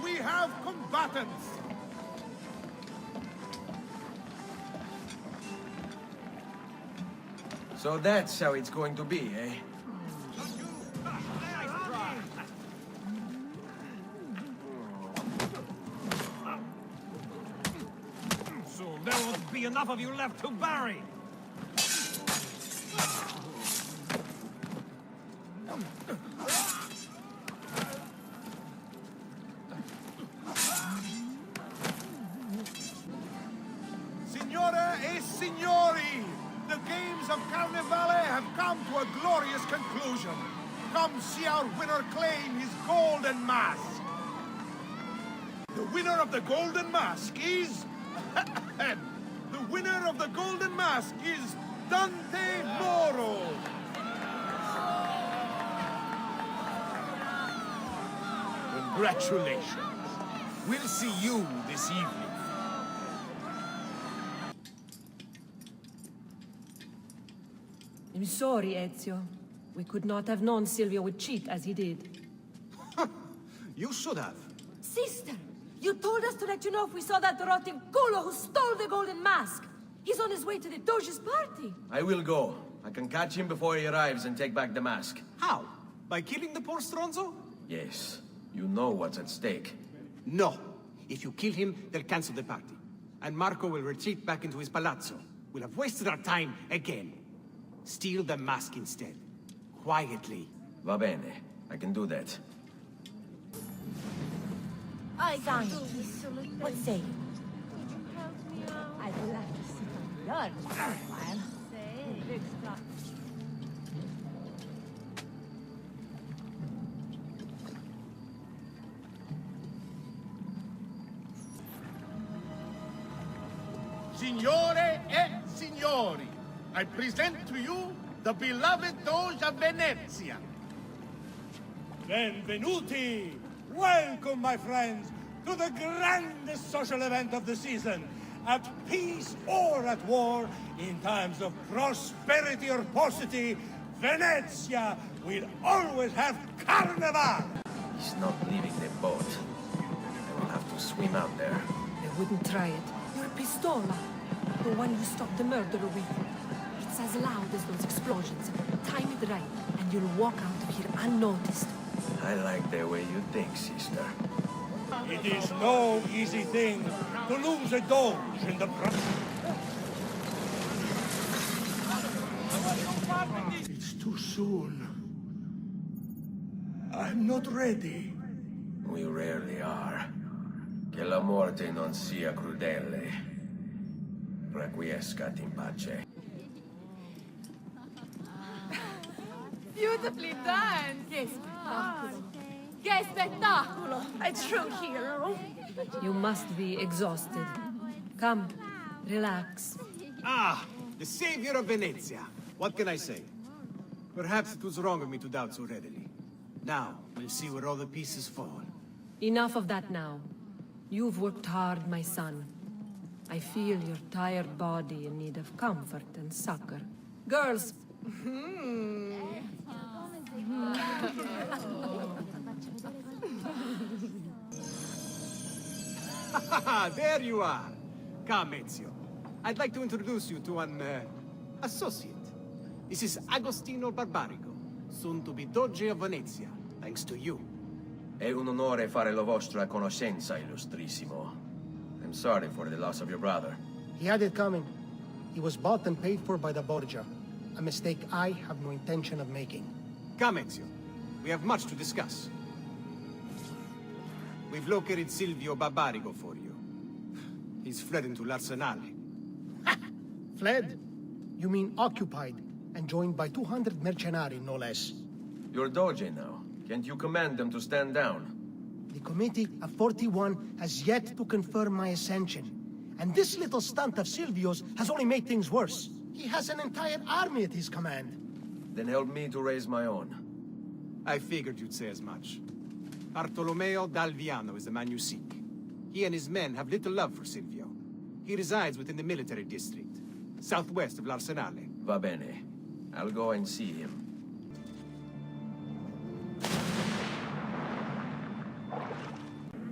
We have combatants! So that's how it's going to be, eh? Soon there won't be enough of you left to bury! Signore e signori, the games of Carnevale have come to a glorious conclusion. Come see our winner claim his golden mask. The winner of the golden mask is... the winner of the golden mask is Dante Moro. Congratulations. We'll see you this evening. I'm sorry, Ezio. We could not have known Silvio would cheat as he did. You should have. Sister, you told us to let you know if we saw that rotten culo who stole the golden mask. He's on his way to the Doge's party. I will go. I can catch him before he arrives and take back the mask. How? By killing the poor Stronzo? Yes. You know what's at stake. No. If you kill him, they'll cancel the party. And Marco will retreat back into his palazzo. We'll have wasted our time again. Steal the mask instead. Quietly. Va bene. I can do that. I thank you. What say you? I'd love to sit on your profile. Signore e signori, I present to you the beloved Doge of Venezia. Benvenuti! Welcome, my friends, to the grandest social event of the season. At peace or at war, in times of prosperity or paucity, Venezia will always have Carnival! He's not leaving the boat. I will have to swim out there. I wouldn't try it. Your pistola, the one you stopped the murderer with. It's as loud as those explosions. Time it right, and you'll walk out of here unnoticed. I like the way you think, sister. It is no easy thing to lose a Doge in the It's too soon. I'm not ready. We rarely are. Che la morte non sia crudele. Requiescat in pace. Beautifully done! Che spettacolo! Che spettacolo! A true hero! You must be exhausted. Come, relax. Ah, the savior of Venezia. What can I say? Perhaps it was wrong of me to doubt so readily. Now, we'll see where all the pieces fall. Enough of that now. You've worked hard, my son. I feel your tired body in need of comfort and succor. Girls! There you are. Come, Ezio. I'd like to introduce you to an, associate. This is Agostino Barbarigo, soon to be Doge of Venezia, thanks to you. È un onore fare la vostra conoscenza, illustrissimo. I'm sorry for the loss of your brother. He had it coming. He was bought and paid for by the Borgia. A mistake I have no intention of making. Come, Ezio. We have much to discuss. We've located Silvio Barbarigo for you. He's fled into l'Arsenale. Fled? You mean occupied, and joined by 200 mercenari, no less. You're Doge now. Can't you command them to stand down? The Committee of 41 has yet to confirm my ascension. And this little stunt of Silvio's has only made things worse. He has an entire army at his command. Then help me to raise my own. I figured you'd say as much. Bartolomeo d'Alviano is the man you seek. He and his men have little love for Silvio. He resides within the military district, southwest of l'Arsenale. Va bene. I'll go and see him.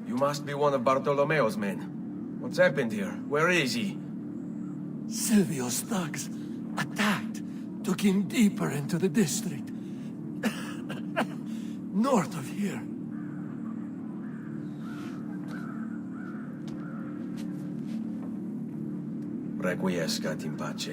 You must be one of Bartolomeo's men. What's happened here? Where is he? Silvio's thugs attacked, took him deeper into the district. North of here. Requiescat in pace.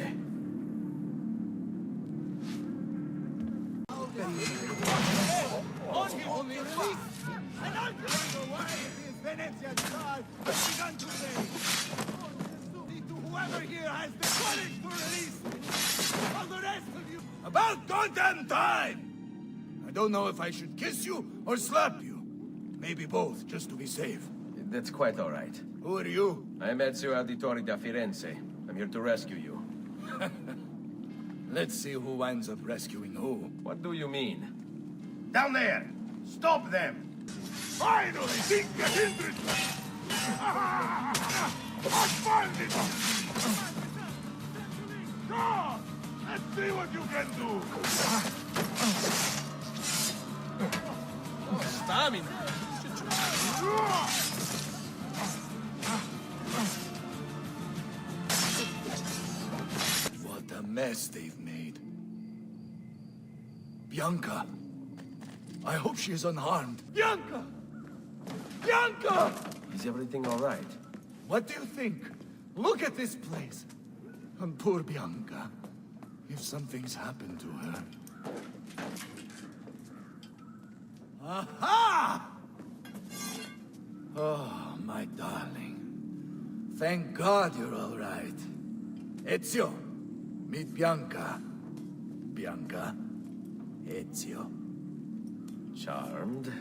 Whoever here has the courage to release me. All the rest of you. About goddamn time! I don't know if I should kiss you or slap you. Maybe both, just to be safe. That's quite all right. Who are you? I'm Ezio Auditore da Firenze. I'm here to rescue you. Let's see who winds up rescuing who. What do you mean? Down there! Stop them! Finally! Think get interested! I found it! Go! Let's see what you can do! Stamina! What a mess they've made. Bianca! I hope she is unharmed. Bianca! Bianca! Is everything all right? What do you think? Look at this place. And poor Bianca. If something's happened to her... Aha! Oh, my darling. Thank God you're all right. Ezio, meet Bianca. Bianca, Ezio. Charmed.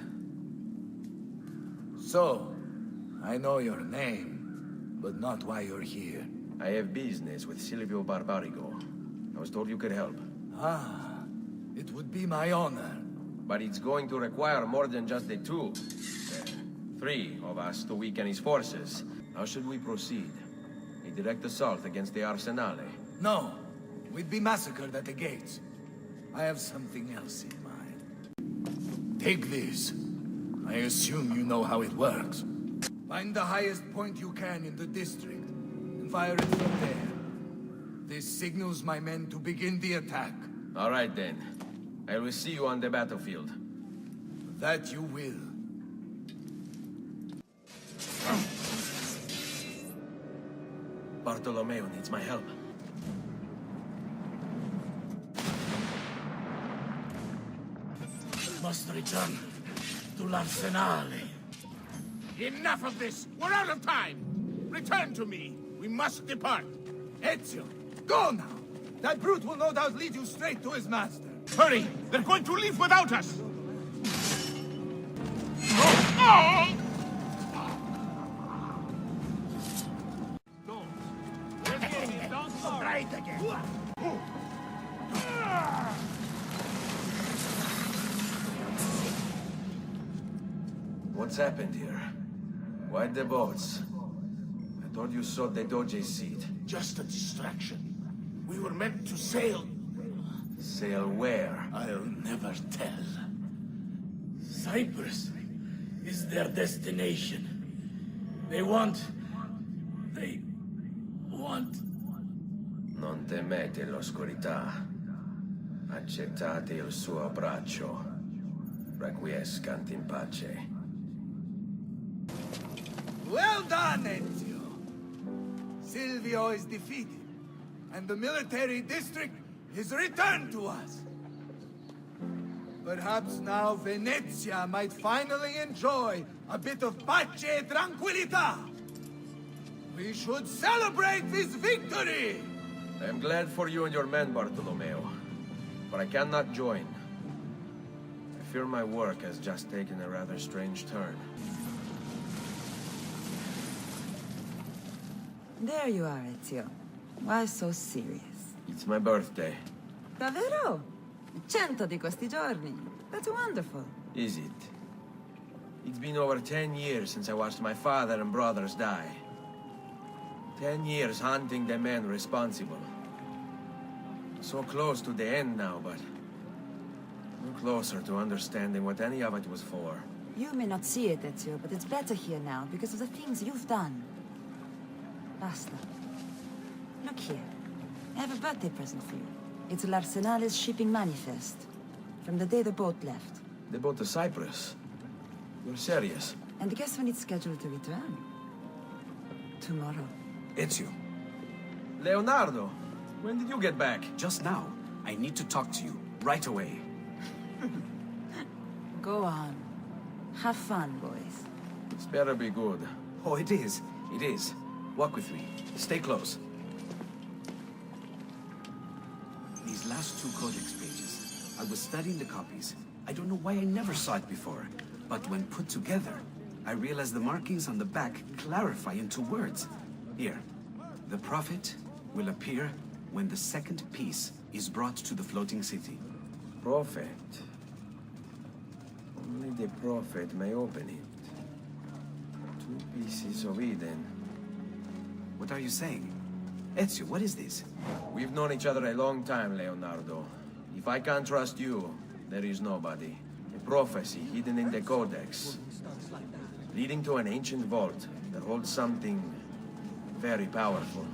So, I know your name, but not why you're here. I have business with Silvio Barbarigo. I was told you could help. Ah, it would be my honor. But it's going to require more than just the two. 3 of us to weaken his forces. How should we proceed? A direct assault against the Arsenale? No, we'd be massacred at the gates. I have something else in mind. Take this. I assume you know how it works. Find the highest point you can in the district, and fire it from there. This signals my men to begin the attack. All right, then. I will see you on the battlefield. That you will. Bartolomeo needs my help. Must return to l'Arsenale. Enough of this! We're out of time! Return to me! We must depart! Ezio, go now! That brute will no doubt lead you straight to his master. Hurry! They're going to leave without us! Oh! Right again. What's happened here? Why the boats? I thought you sought the Doge's seat. Just a distraction. We were meant to sail. Sail where? I'll never tell. Cyprus is their destination. They want... Non temete l'oscurità. Accettate il suo braccio. Requiescant in pace. Well done, Ezio! Silvio is defeated, and the military district is returned to us. Perhaps now Venezia might finally enjoy a bit of pace tranquillità. We should celebrate this victory! I am glad for you and your men, Bartolomeo. But I cannot join. I fear my work has just taken a rather strange turn. There you are, Ezio. Why so serious? It's my birthday. Davvero? 100 di questi giorni. That's wonderful. Is it? It's been over 10 years since I watched my father and brothers die. 10 years hunting the men responsible. So close to the end now, but no closer to understanding what any of it was for. You may not see it, Ezio, but it's better here now because of the things you've done. Basta. Look here. I have a birthday present for you. It's l'Arsenale's shipping manifest. From the day the boat left. The boat to Cyprus? You're serious? And guess when it's scheduled to return? Tomorrow. Ezio. Leonardo, when did you get back? Just now. I need to talk to you, right away. Go on. Have fun, boys. It's better be good. Oh, it is. It is. Walk with me. Stay close. These last 2 codex pages. I was studying the copies. I don't know why I never saw it before. But when put together, I realized the markings on the back clarify into words. Here. The prophet will appear when the second piece is brought to the floating city. Prophet? Only the prophet may open it. 2 pieces of Eden. What are you saying? Ezio, what is this? We've known each other a long time, Leonardo. If I can't trust you, there is nobody. A prophecy hidden in the Codex, leading to an ancient vault that holds something very powerful.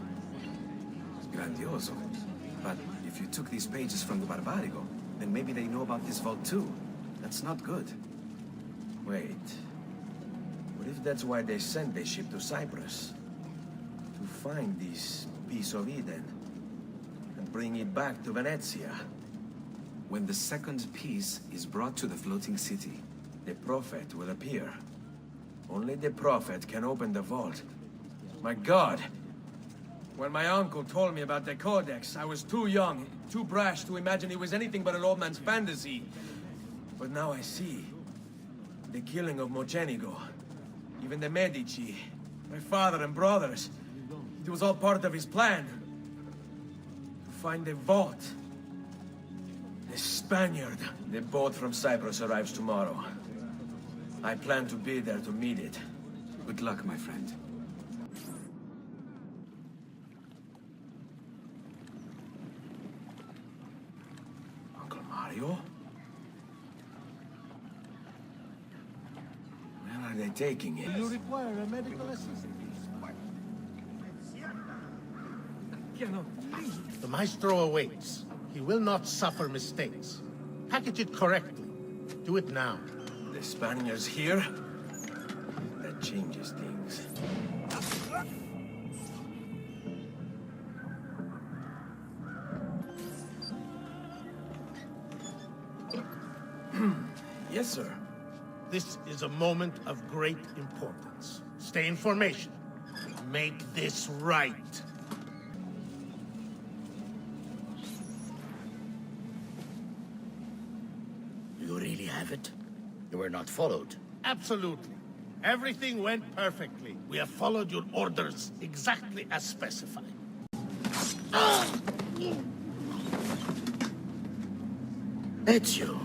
Grandioso. But if you took these pages from the Barbarigo, then maybe they know about this vault too. That's not good. Wait. What if that's why they sent the ship to Cyprus? To find this piece of Eden and bring it back to Venezia. When the second piece is brought to the floating city, the prophet will appear. Only the prophet can open the vault. My God! When my uncle told me about the Codex, I was too young, too brash to imagine it was anything but an old man's fantasy. But now I see. The killing of Mocenigo, even the Medici, my father and brothers. It was all part of his plan. To find the vault. The Spaniard. The boat from Cyprus arrives tomorrow. I plan to be there to meet it. Good luck, my friend. Uncle Mario? Where are they taking it? Do you require a medical assistance? The maestro awaits. He will not suffer mistakes. Package it correctly. Do it now. The Spaniards here? That changes things. Yes, sir. This is a moment of great importance. Stay in formation. Make this right. You really have it? You were not followed? Absolutely. Everything went perfectly. We have followed your orders exactly as specified. Ezio.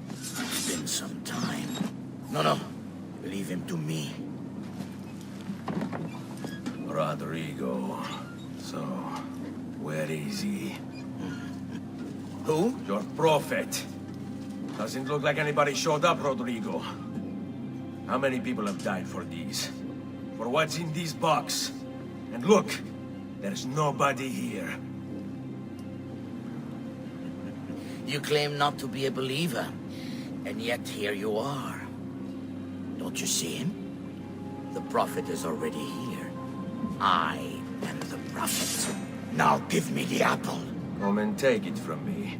It's been some time. No. Leave him to me. Rodrigo. So, where is he? Who? Your prophet. Doesn't look like anybody showed up, Rodrigo. How many people have died for these? For what's in this box? And look, there's nobody here. You claim not to be a believer, and yet here you are. Don't you see him? The prophet is already here. I am the prophet. Now give me the apple. Come and take it from me.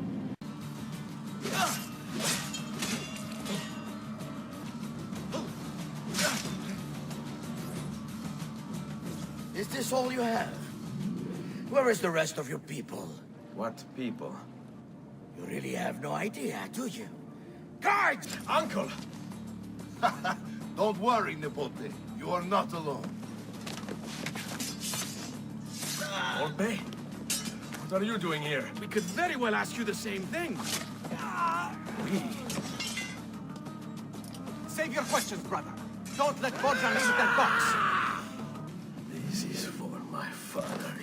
Is this all you have? Where is the rest of your people? What people? You really have no idea, do you? Guards! Uncle! Don't worry, Nipote. You are not alone. Volpe? What are you doing here? We could very well ask you the same thing. Save your questions, brother. Don't let Borgia leave that box. This is for my father.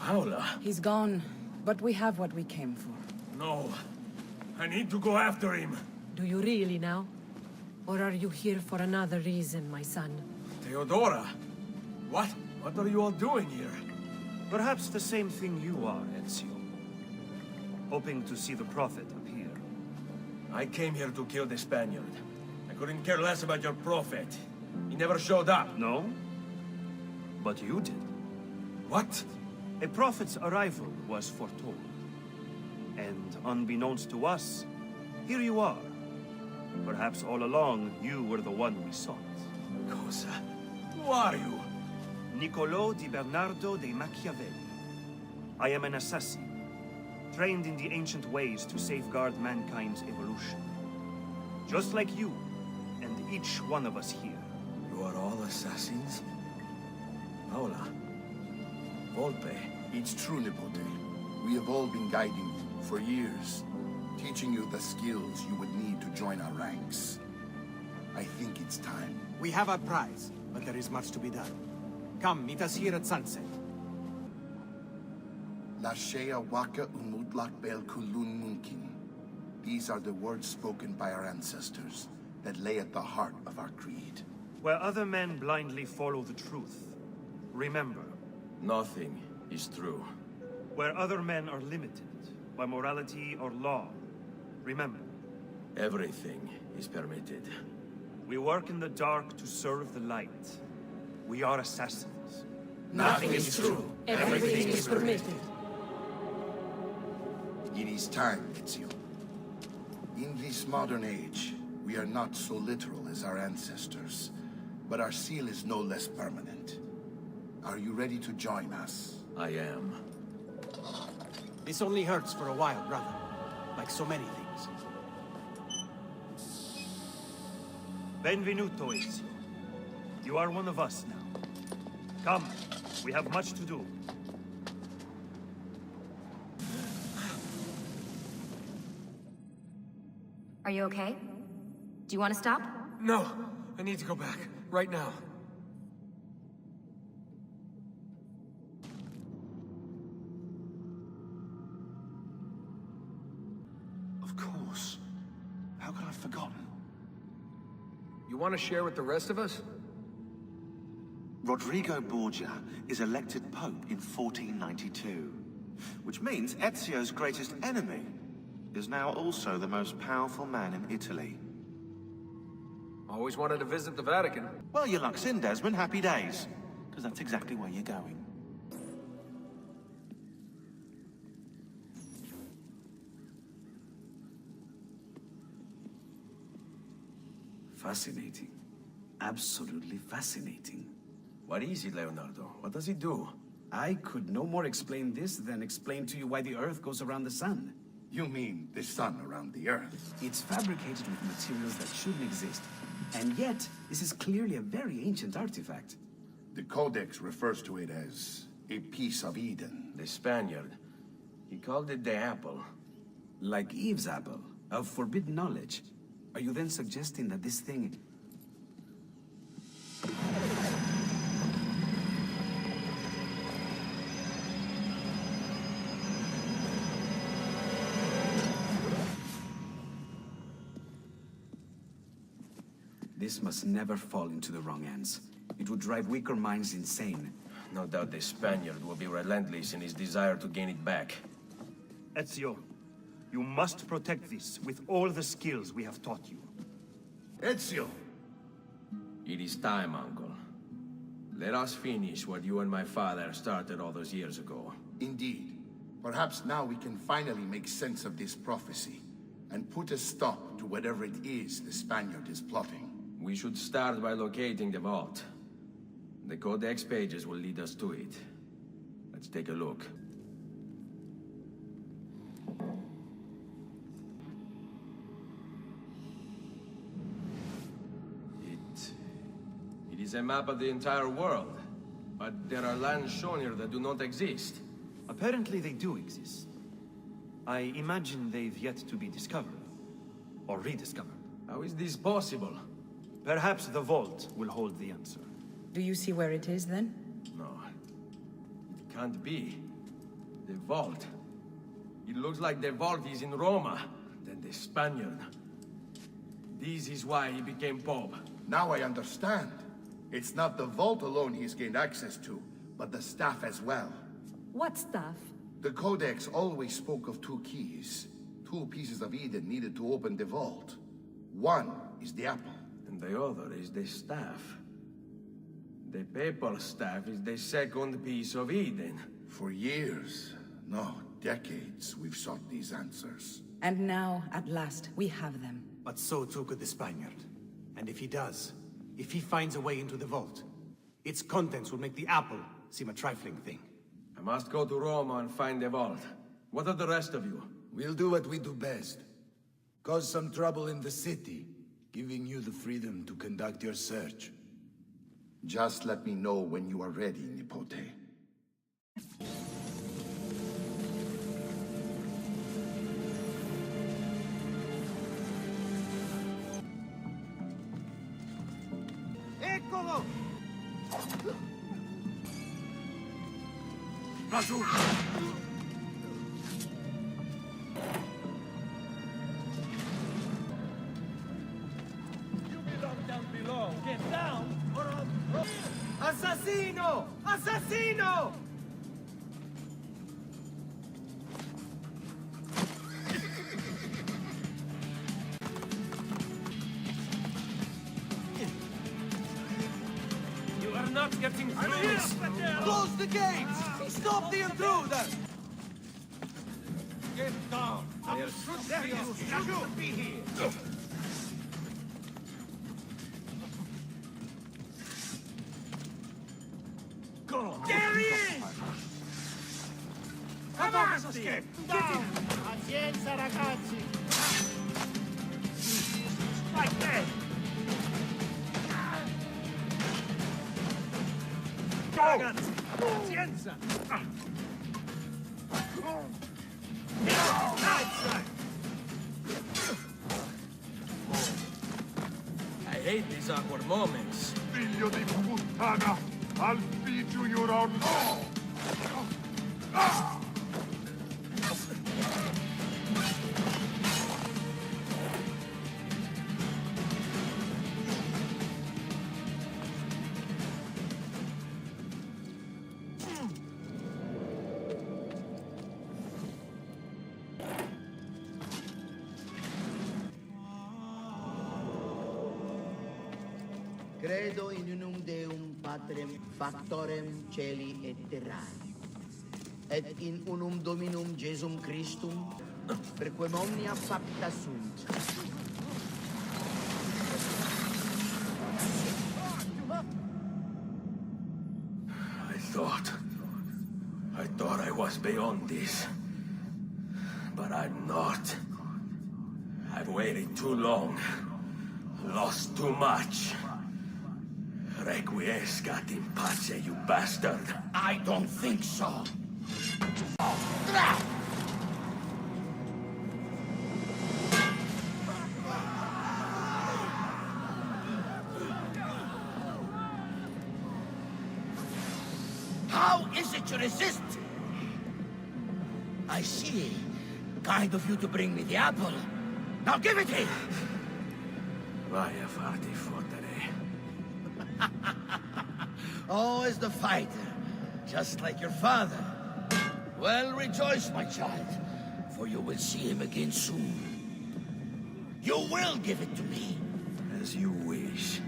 Paola? He's gone, but we have what we came for. No. I need to go after him. Do you really now? Or are you here for another reason, my son? Theodora! What? What are you all doing here? Perhaps the same thing you are, Ezio. Hoping to see the Prophet appear. I came here to kill the Spaniard. I couldn't care less about your prophet. He never showed up. No? But you did. What? A prophet's arrival was foretold. And unbeknownst to us, here you are. Perhaps all along, you were the one we sought. Cosa? Who are you? Niccolò di Bernardo de Machiavelli. I am an assassin, trained in the ancient ways to safeguard mankind's evolution. Just like you, and each one of us here. You are all assassins? Paola? Volpe? It's true, Nipote. We have all been guiding you for years, teaching you the skills you would need to join our ranks. I think it's time. We have our prize, but there is much to be done. Come, meet us here at sunset. Lashea waka umutlak bel kulun munkin. These are the words spoken by our ancestors that lay at the heart of our creed. Where other men blindly follow the truth, remember. Nothing is true. Where other men are limited by morality or law, remember. Everything is permitted. We work in the dark to serve the light. We are assassins. Nothing is true. Everything is permitted. It is time, Ezio. In this modern age, we are not so literal as our ancestors, but our seal is no less permanent. Are you ready to join us? I am. This only hurts for a while, brother. Like so many things. Benvenuto, Ezio. You are one of us now. Come, we have much to do. Are you okay? Do you want to stop? No, I need to go back. Right now. Of course. How could I have forgotten? You want to share with the rest of us? Rodrigo Borgia is elected Pope in 1492, which means Ezio's greatest enemy is now also the most powerful man in Italy. Always wanted to visit the Vatican. Well, your luck's in, Desmond. Happy days. Because that's exactly where you're going. Fascinating. Absolutely fascinating. What is it, Leonardo? What does it do? I could no more explain this than explain to you why the Earth goes around the Sun. You mean the sun around the Earth? It's fabricated with materials that shouldn't exist. And yet, this is clearly a very ancient artifact. The Codex refers to it as a piece of Eden. The Spaniard. He called it the apple. Like Eve's apple, of forbidden knowledge. Are you then suggesting that this thing... This must never fall into the wrong hands. It would drive weaker minds insane. No doubt the Spaniard will be relentless in his desire to gain it back. Ezio, you must protect this with all the skills we have taught you. Ezio! It is time, Uncle. Let us finish what you and my father started all those years ago. Indeed. Perhaps now we can finally make sense of this prophecy, and put a stop to whatever it is the Spaniard is plotting. We should start by locating the vault. The Codex pages will lead us to it. Let's take a look. It is a map of the entire world, but there are lands shown here that do not exist. Apparently they do exist. I imagine they've yet to be discovered. Or rediscovered. How is this possible? Perhaps the vault will hold the answer. Do you see where it is, then? No. It can't be. The vault. It looks like the vault is in Roma, then the Spaniard. This is why he became Pope. Now I understand. It's not the vault alone he's gained access to, but the staff as well. What stuff? The Codex always spoke of two keys. Two pieces of Eden needed to open the vault. One is the apple. And the other is the staff. The papal staff is the second piece of Eden. For years, no, decades, we've sought these answers. And now, at last, we have them. But so too could the Spaniard. And if he does, if he finds a way into the vault, its contents will make the apple seem a trifling thing. I must go to Roma and find the vault. What of the rest of you? We'll do what we do best. Cause some trouble in the city, giving you the freedom to conduct your search. Just let me know when you are ready, Nipote. Eccolo! Lassù! You belong down below. Get down! Assassino! Assassino! You are not getting through. Close the gates! Stop the intruder! Get down! You shouldn't be here! Go! There he is! Avanti! Down! Pazienza, ragazzi! Like that! Ragazzi, pazienza! I hate these awkward moments. Figlio di puttana! I'll feed you your own law! Credo in unum Deum Patrem, Factorem Celi et Terrae, et in unum Dominum Jesum Christum, per quem omnia facta sunt. I thought I was beyond this. But I'm not. I've waited too long. Lost too much. Requiescat in pace, you bastard. I don't think so. How is it you resist? I see. Kind of you to bring me the apple. Now give it here! Vaya farti fottere. Always the fighter, just like your father. Well, rejoice, my child, for you will see him again soon. You will give it to me. As you wish.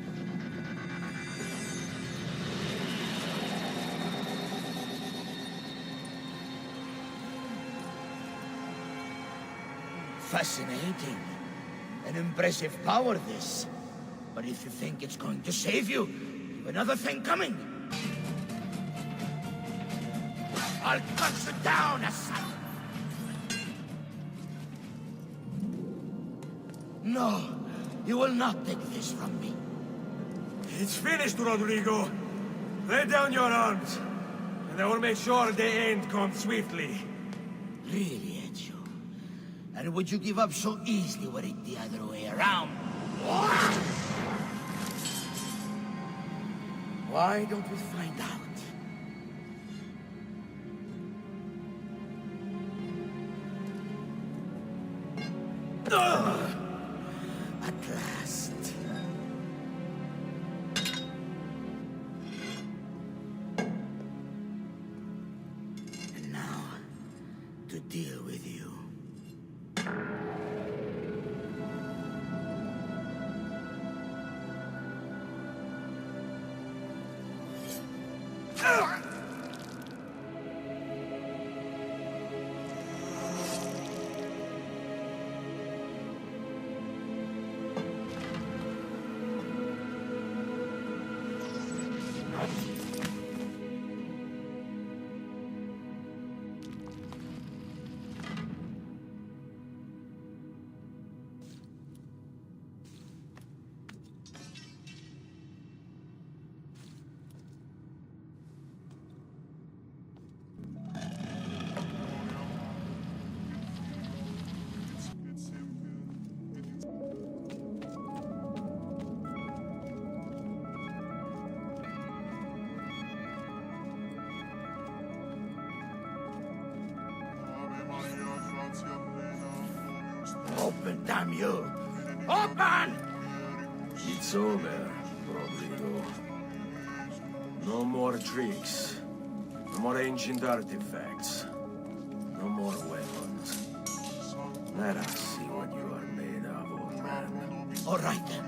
Fascinating. An impressive power, this. But if you think it's going to save you, you've another thing coming. I'll cut you down, assassin! No, you will not take this from me. It's finished, Rodrigo. Lay down your arms, and I will make sure the end comes swiftly. Really, Ezio? And would you give up so easily were it the other way around? Why don't we find out? At last. And now, to deal with you. Open, damn you! Open! It's over, Rodrigo. No more tricks. No more ancient artifacts. No more weapons. Let us see what you are made of, old man. All right, then.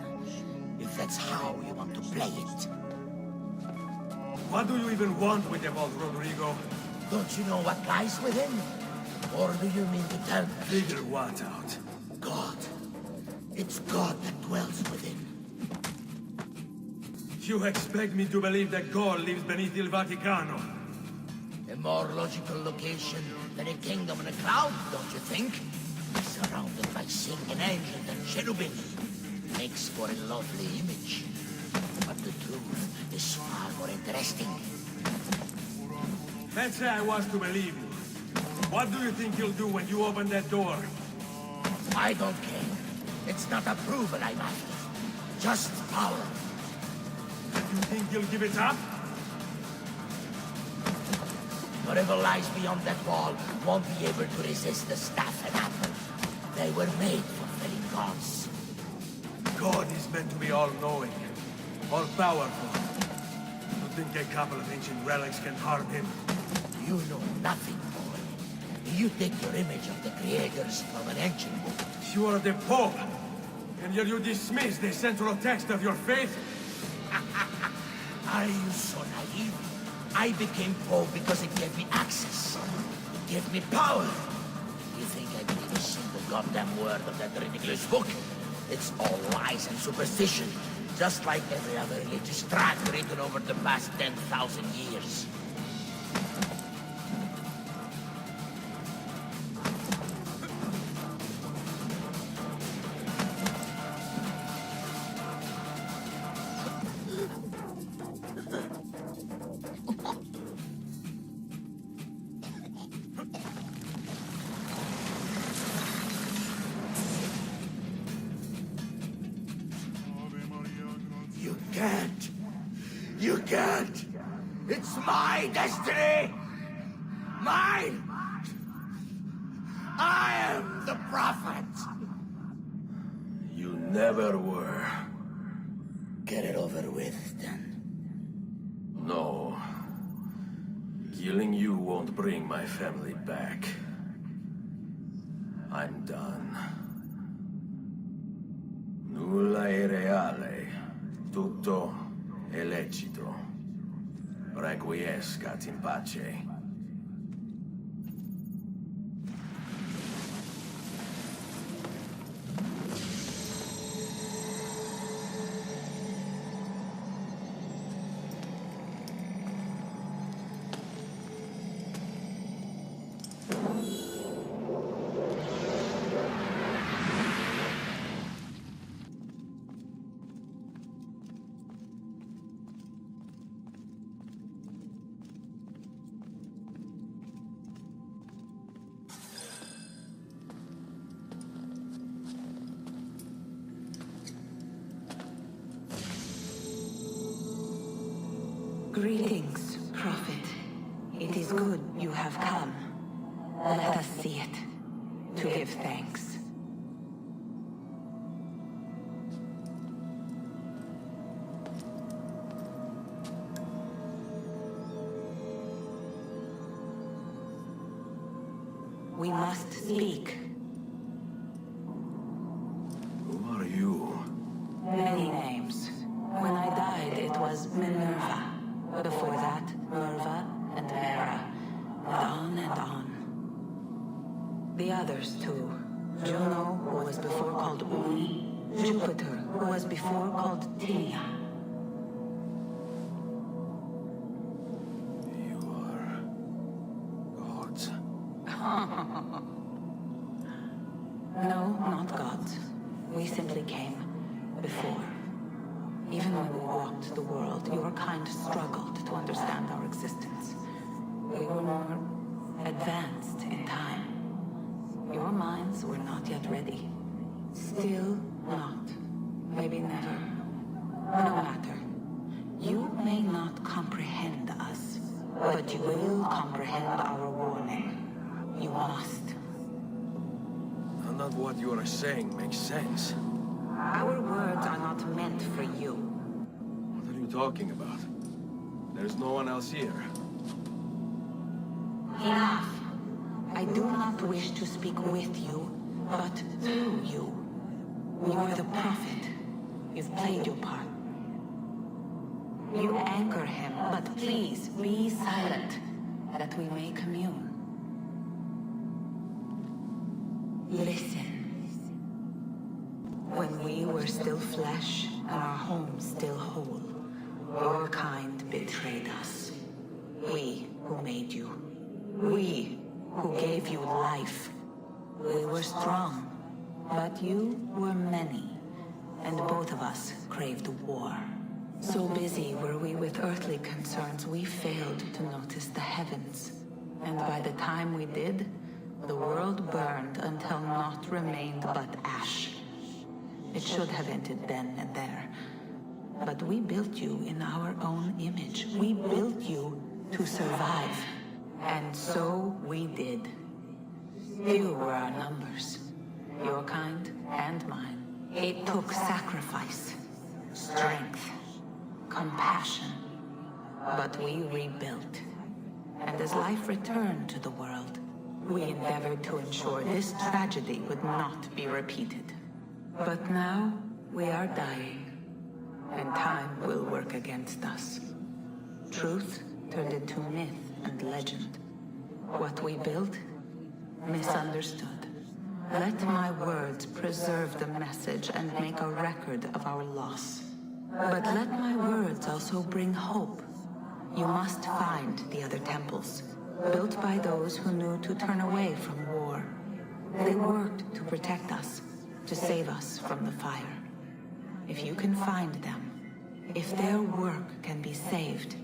If that's how you want to play it. What do you even want with them all, Rodrigo? Don't you know what lies within? Or do you mean to tell me? Figure what out? God. It's God that dwells within. You expect me to believe that God lives beneath Il Vaticano? A more logical location than a kingdom in a cloud, don't you think? Surrounded by singing angels and cherubim. Makes for a lovely image. But the truth is far more interesting. Let's say I was to believe you. What do you think you'll do when you open that door? I don't care. It's not approval I'm after. Just power. You think you'll give it up? Whatever lies beyond that wall won't be able to resist the staff and apple. They were made for felling gods. God is meant to be all-knowing, all-powerful. You think a couple of ancient relics can harm him? You know nothing, boy. You take your image of the creators from an ancient book. You are the Pope, and yet you dismiss the central text of your faith? Are you so naive? I became Pope because it gave me access. It gave me power. You think I believe a single goddamn word of that ridiculous book? It's all lies and superstition, just like every other religious tract written over the past 10,000 years. You can't! It's my destiny! Mine! I am the prophet! You never were. Get it over with, then. No. Killing you won't bring my family back. I'm done. Nulla è reale. Tutto è lecito. Requiescat in pace. Greetings, Prophet. It is good you have come. Let us see it, to give thanks. We must speak. Who are you? Many names. When I died, it was Minerva. Before that, Merva and Mera. And on and on. The others, too. Juno, who was before called Uni. Jupiter, who was before called Tinia. You are... gods. No, not gods. We simply came before. Even when we walked the world, your kind struggled to understand our existence. We were more advanced in time. Your minds were not yet ready. Still not. Maybe never. No matter. You may not comprehend us, but you will comprehend our warning. You must. None of what you are saying makes sense. Our words are not meant for you. What are you talking about? There's no one else here. Enough. I do not wish to speak with you, but through you. You are the prophet. You've played your part. You anchor him, but please be silent, that we may commune. Listen. When we were still flesh, and our home still whole, your kind betrayed us. We who made you. We who gave you life. We were strong, but you were many, and both of us craved war. So busy were we with earthly concerns, we failed to notice the heavens. And by the time we did, the world burned until naught remained but ash. It should have ended then and there. But we built you in our own image. We built you to survive. And so we did. Few were our numbers. Your kind and mine. It took sacrifice, strength, compassion. But we rebuilt. And as life returned to the world, we endeavored to ensure this tragedy would not be repeated. But now, we are dying, and time will work against us. Truth turned into myth and legend. What we built, misunderstood. Let my words preserve the message and make a record of our loss. But let my words also bring hope. You must find the other temples, built by those who knew to turn away from war. They worked to protect us, to save us from the fire. If you can find them, if their work can be saved,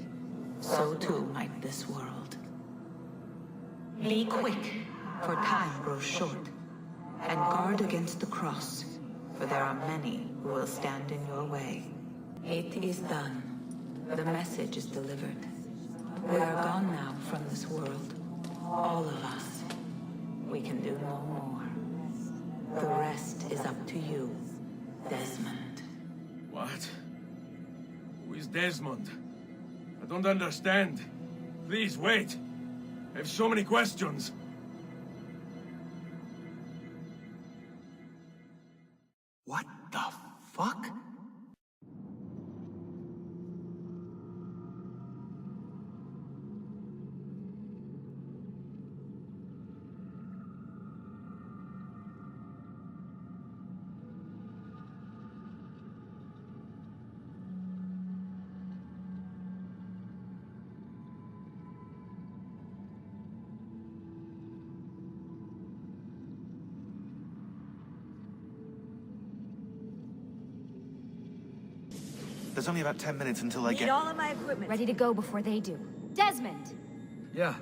so too might this world. Be quick, for time grows short, and guard against the cross, for there are many who will stand in your way. It is done. The message is delivered. We are gone now from this world, all of us. We can do no more. The rest is up to you, Desmond. What? Who is Desmond? I don't understand. Please, wait. I have so many questions. What the fuck? There's only about 10 minutes until I Need get... all of my equipment. Ready to go before they do. Desmond! Yeah.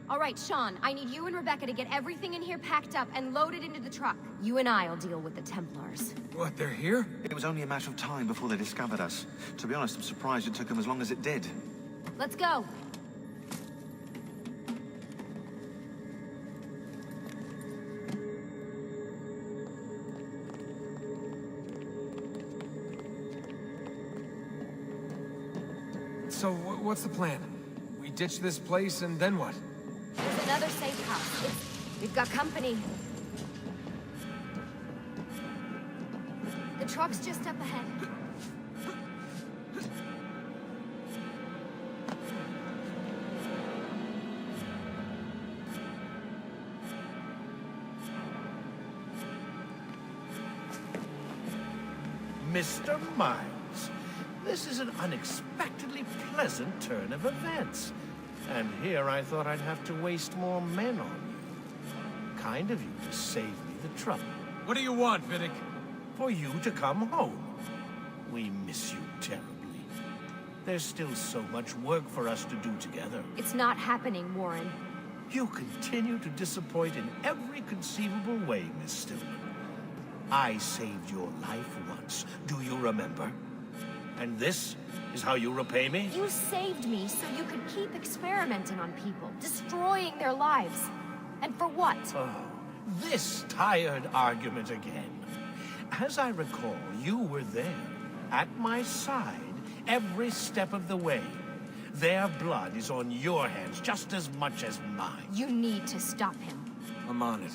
All right, Sean, I need you and Rebecca to get everything in here packed up and loaded into the truck. You and I'll deal with the Templars. What, they're here? It was only a matter of time before they discovered us. To be honest, I'm surprised it took them as long as it did. Let's go. So, what's the plan? We ditch this place, and then what? There's another safe house. We've got company. The truck's just up ahead. Mr. Miles, this is an unexpectedly pleasant turn of events. And here I thought I'd have to waste more men on you. Kind of you to save me the trouble. What do you want, Vidic? For you to come home. We miss you terribly. There's still so much work for us to do together. It's not happening, Warren. You continue to disappoint in every conceivable way, Miss Stillman. I saved your life once, do you remember? And this is how you repay me? You saved me so you could keep experimenting on people, destroying their lives. And for what? Oh, this tired argument again. As I recall, you were there, at my side, every step of the way. Their blood is on your hands just as much as mine. You need to stop him. I'm on it.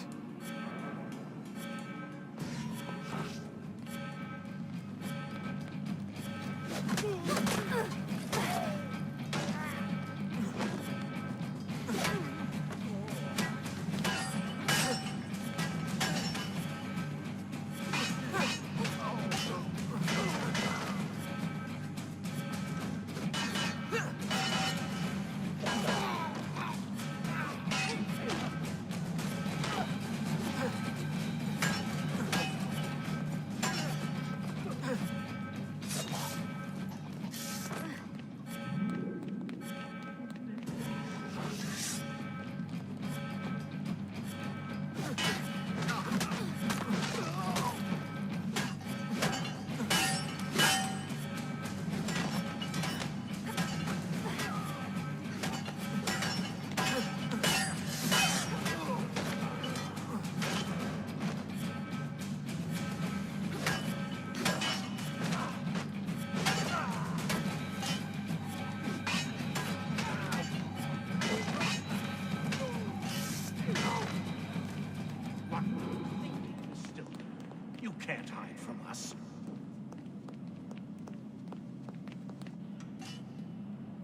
Can't hide from us.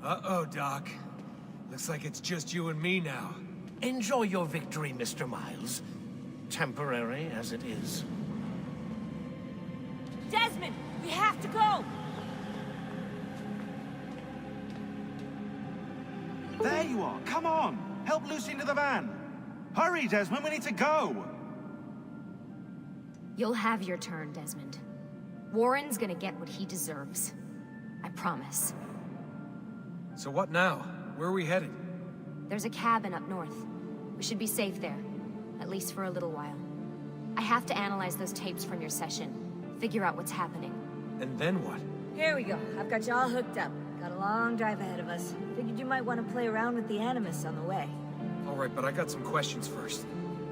Uh-oh, Doc. Looks like it's just you and me now. Enjoy your victory, Mr. Miles. Temporary as it is. Desmond, we have to go! There you are. Come on. Help Lucy into the van. Hurry, Desmond. We need to go. You'll have your turn, Desmond. Warren's gonna get what he deserves. I promise. So what now? Where are we headed? There's a cabin up north. We should be safe there. At least for a little while. I have to analyze those tapes from your session. Figure out what's happening. And then what? Here we go. I've got you all hooked up. Got a long drive ahead of us. Figured you might want to play around with the animus on the way. All right, but I got some questions first.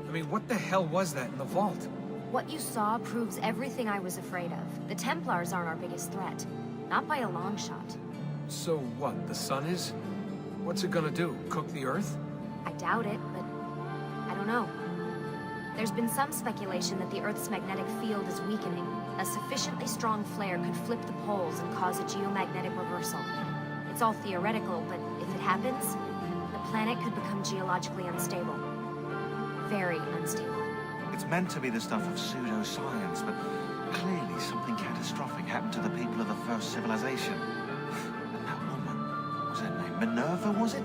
I mean, what the hell was that in the vault? What you saw proves everything I was afraid of. The Templars aren't our biggest threat. Not by a long shot. So what, the sun is? What's it gonna do? Cook the Earth? I doubt it, but I don't know. There's been some speculation that the Earth's magnetic field is weakening. A sufficiently strong flare could flip the poles and cause a geomagnetic reversal. It's all theoretical, but if it happens, the planet could become geologically unstable. Very unstable. It's meant to be the stuff of pseudoscience, but clearly something catastrophic happened to the people of the first civilization. And that woman, what was her name? Minerva, was it?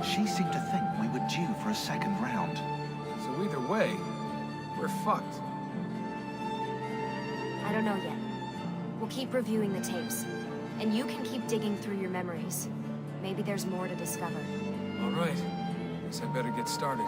She seemed to think we were due for a second round. So either way, we're fucked. I don't know yet. We'll keep reviewing the tapes. And you can keep digging through your memories. Maybe there's more to discover. All right. Guess I better get started.